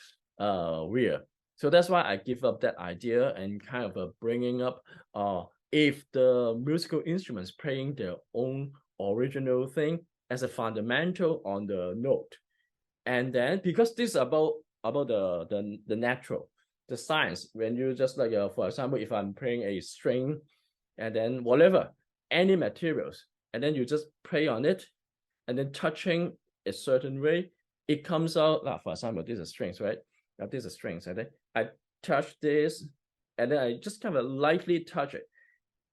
weird. So that's why I give up that idea and kind of bringing up if the musical instruments playing their own original thing as a fundamental on the note. And then because this is about the natural, the science, when you just like for example, if I'm playing a string and then whatever, any materials, and then you just play on it and then touching a certain way, it comes out, for example, this is strings, right? This is strings, and then I touch this, and then I just kind of lightly touch it.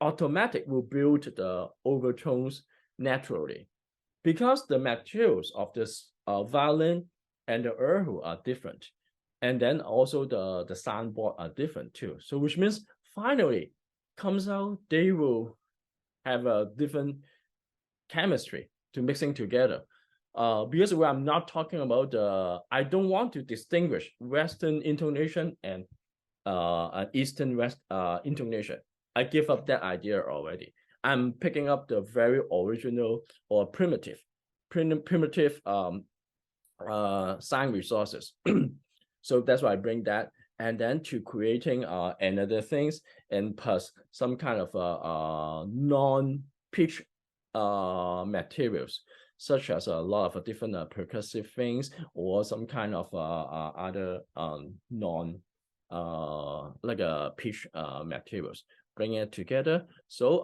Automatic will build the overtones naturally, because the materials of this violin and the erhu are different, and then also the soundboard are different too. So which means finally comes out, they will have a different chemistry to mixing together. Because I'm not talking about I don't want to distinguish Western intonation and an Eastern West intonation. I give up that idea already. I'm picking up the very original or primitive sound resources. So that's why I bring that, and then to creating another things, and plus some kind of non-pitch materials, such as a lot of different percussive things, or some kind of other non like a pitch materials, bring it together. So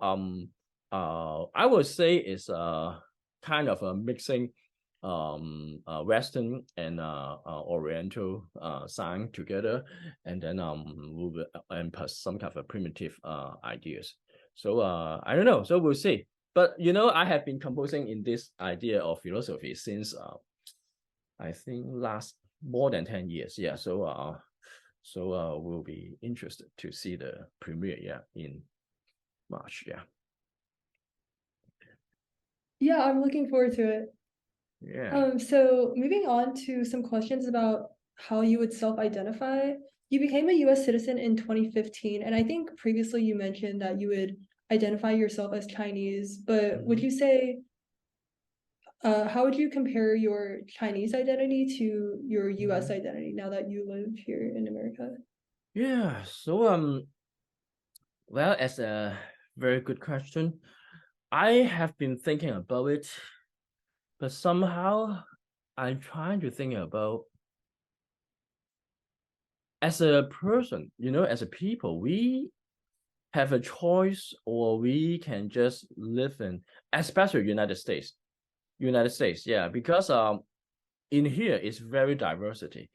I would say it's kind of a mixing Western and Oriental sound together, and then and plus some kind of primitive ideas. So I don't know. So we'll see. But you know, I have been composing in this idea of philosophy since I think last more than 10 years. Yeah. So we'll be interested to see the premiere, yeah, in March. Yeah. Yeah, I'm looking forward to it. Yeah. So moving on to some questions about how you would self-identify. You became a US citizen in 2015, and I think previously you mentioned that you would identify yourself as Chinese, but would you say, how would you compare your Chinese identity to your US identity now that you live here in America? Yeah. So well, as a very good question, I have been thinking about it, but somehow I'm trying to think about, as a person, you know, as a people, we have a choice, or we can just live in, especially United States. Yeah, because in here it's very diversity,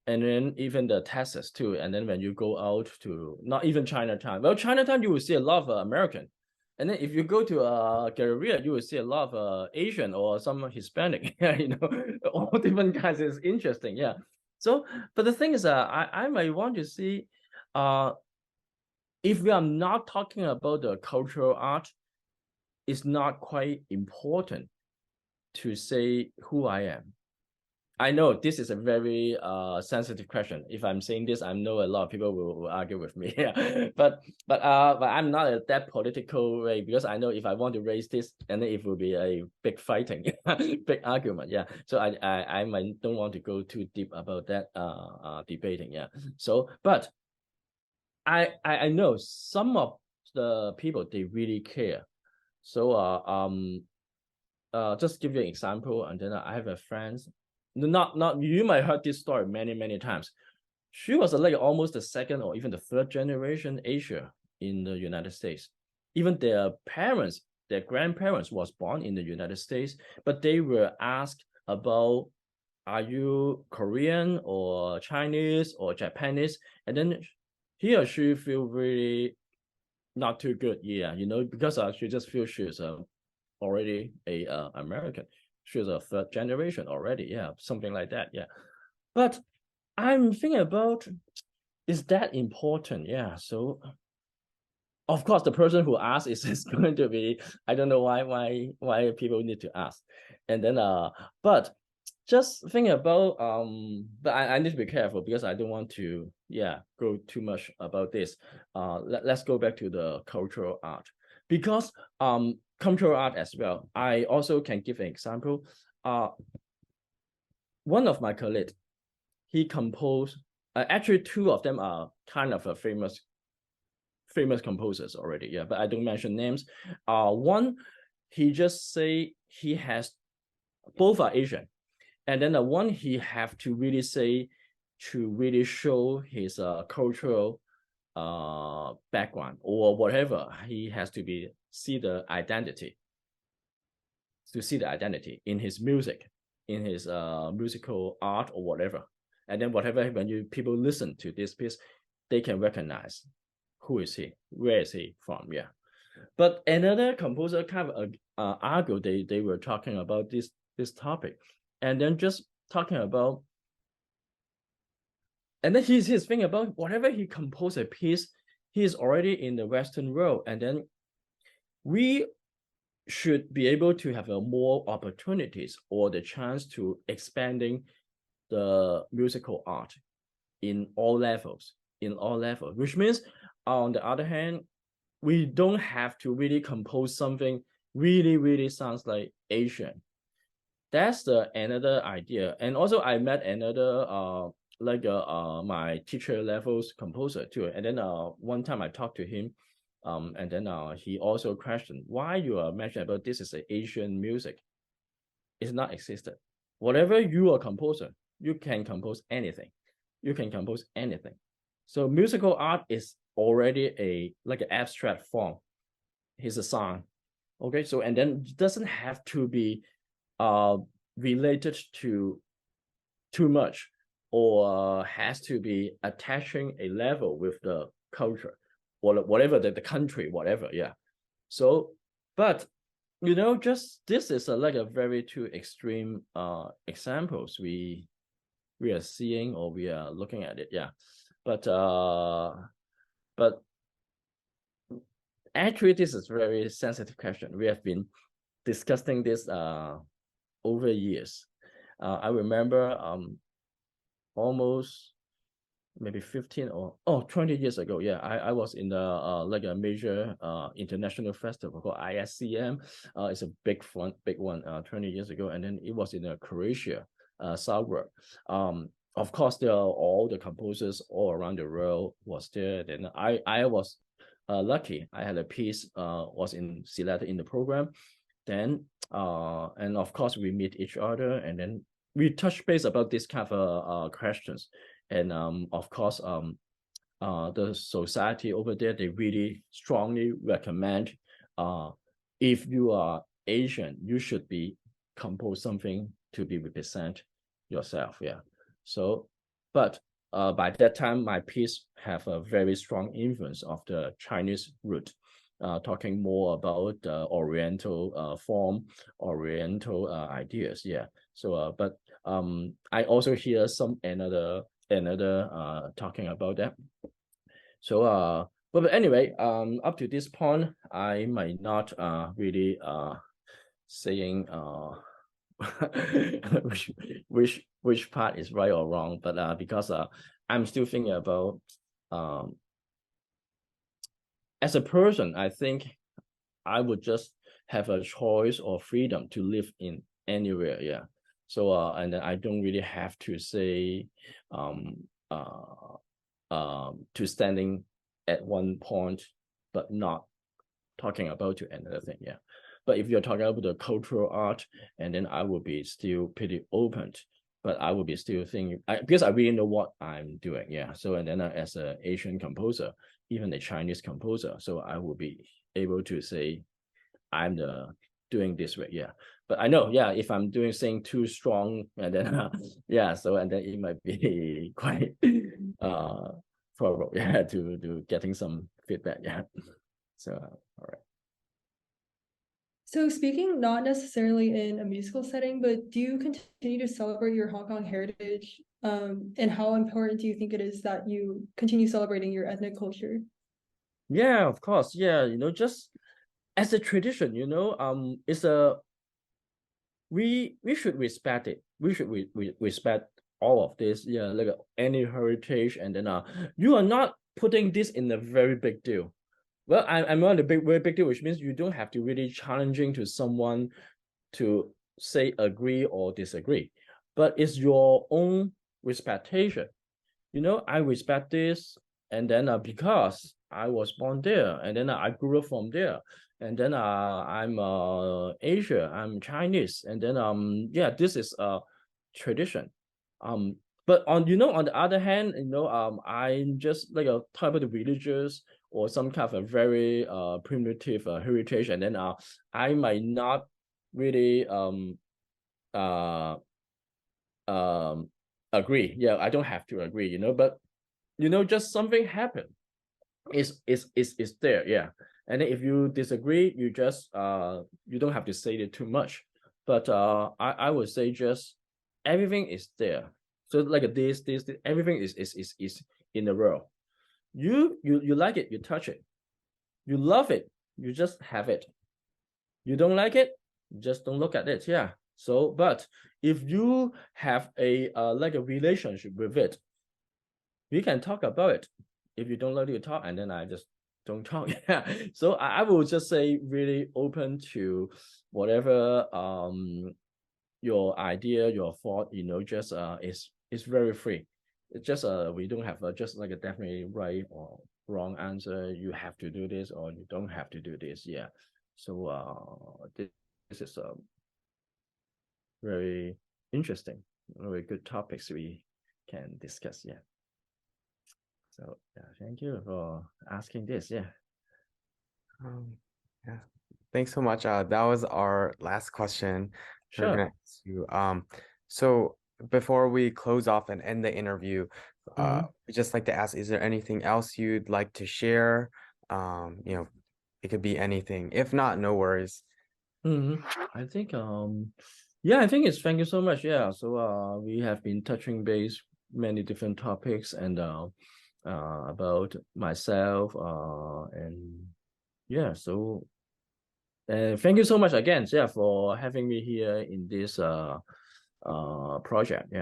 and then even the Texas too. And then when you go out to not even Chinatown, well, Chinatown you will see a lot of American, and then if you go to Galleria, you will see a lot of Asian or some Hispanic. You know, all different kinds. Is interesting, yeah. So, but the thing is, I might want to see, if we are not talking about the cultural art, it's not quite important to say who I am. I know this is a very sensitive question. If I'm saying this, I know a lot of people will argue with me. Yeah. But I'm not that political way, because I know if I want to raise this, and then it will be a big fighting, big argument. Yeah. So I might don't want to go too deep about that debating. Yeah. So, but I know some of the people, they really care. So just give you an example, and then I have a friend. Not you might heard this story many times. She was like almost the second or even the third generation Asia in the United States. Even their parents, their grandparents was born in the United States, but they were asked about, are you Korean or Chinese or Japanese? And then he or she feel really not too good, yeah, you know, because she just feels she's already a American. She's a third generation already, yeah, something like that, yeah. But I'm thinking about, is that important? Yeah. So of course, the person who asks is going to be, I don't know why people need to ask, and then but just think about but I need to be careful, because I don't want to, yeah, go too much about this. Let's go back to the cultural art, because cultural art as well, I also can give an example. One of my colleagues, he composed, actually two of them are kind of a famous composers already, yeah, but I don't mention names. One, he just say he has, both are Asian, and then the one he have to really say, to really show his cultural background or whatever, he has to be see the identity in his music, in his musical art or whatever. And then whatever, when people listen to this piece, they can recognize who is he, where is he from, yeah. But another composer kind of argued, they were talking about this topic, and then just talking about, and then he's thinking about whatever he composed a piece, he is already in the Western world, and then we should be able to have more opportunities or the chance to expanding the musical art in all levels, which means on the other hand, we don't have to really compose something really sounds like Asian. That's the another idea. And also I met another my teacher levels composer too. And then one time I talked to him, and then he also questioned why you are mentioning about this is an Asian music. It's not existed. Whatever you are composer, you can compose anything. You can compose anything. So musical art is already like an abstract form. Here's a song. Okay, so and then it doesn't have to be related to too much, or has to be attaching a level with the culture or whatever the country, whatever, yeah. So, but just this is like a very two extreme examples we are seeing, or we are looking at it, yeah. But actually this is a very sensitive question. We have been discussing this over years. I remember almost maybe 15 or 20 years ago, yeah, I was in the like a major international festival called ISCM. It's a big one 20 years ago, and then it was in Croatia, Zagreb. Of course, there are all the composers all around the world was there. Then I was lucky. I had a piece was selected in the program. Then and of course we meet each other, and then we touch base about this kind of questions. And of course the society over there, they really strongly recommend if you are Asian, you should be compose something to be represent yourself, yeah. So but by that time my piece have a very strong influence of the Chinese root, talking more about Oriental form, Oriental ideas, yeah. So but I also hear some another talking about that. So but anyway, up to this point I might not really saying which part is right or wrong, but because I'm still thinking about as a person, I think I would just have a choice or freedom to live in anywhere, yeah. So and then I don't really have to say to standing at one point but not talking about to another thing, yeah. But if you're talking about the cultural art, and then I will be still pretty open, but I will be still thinking, because I really know what I'm doing, yeah. So and then as an Asian composer, even a Chinese composer, so I will be able to say I'm doing this way, yeah. But I know, yeah, if I'm doing saying too strong, and then yeah, so and then it might be quite probable, yeah, to getting some feedback, yeah. So all right. So speaking not necessarily in a musical setting, but do you continue to celebrate your Hong Kong heritage? And how important do you think it is that you continue celebrating your ethnic culture? Yeah, of course. Yeah, just as a tradition, it's a we should respect it. We should respect all of this. Yeah, like any heritage, and then you are not putting this in a very big deal. Well, I'm on a very big deal, which means you don't have to really challenging to someone to say agree or disagree, but it's your own respectation. I respect this, and then because I was born there, and then I grew up from there, and then I'm Asia, I'm Chinese, and then yeah, this is a tradition. But on the other hand, I'm just like a type of the religious or some kind of a very primitive heritage, and then I might not really agree. Yeah, I don't have to agree, you know, but you know, just something happened. It's there, yeah. And then if you disagree, you just you don't have to say it too much. But I would say just everything is there. So like this, everything is in the world. You like it, you touch it. You love it, you just have it. You don't like it, just don't look at it. Yeah. So, but if you have a like a relationship with it, we can talk about it. If you don't like to talk, and then I just don't talk. Yeah. So I will just say really open to whatever your idea, your thought, you know, just is very free. It's just we don't have just like a definitely right or wrong answer. You have to do this or you don't have to do this. Yeah. So this is very interesting, very good topics we can discuss. Yeah. So yeah, thank you for asking this. Yeah. Yeah. Thanks so much. That was our last question. We're Sure. gonna ask you. So before we close off and end the interview, we'd just like to ask, is there anything else you'd like to share? You know, it could be anything. If not, no worries. I think yeah, I think it's thank you so much. Yeah. So we have been touching base many different topics and about myself and yeah, so thank you so much again, yeah, for having me here in this project. Yeah.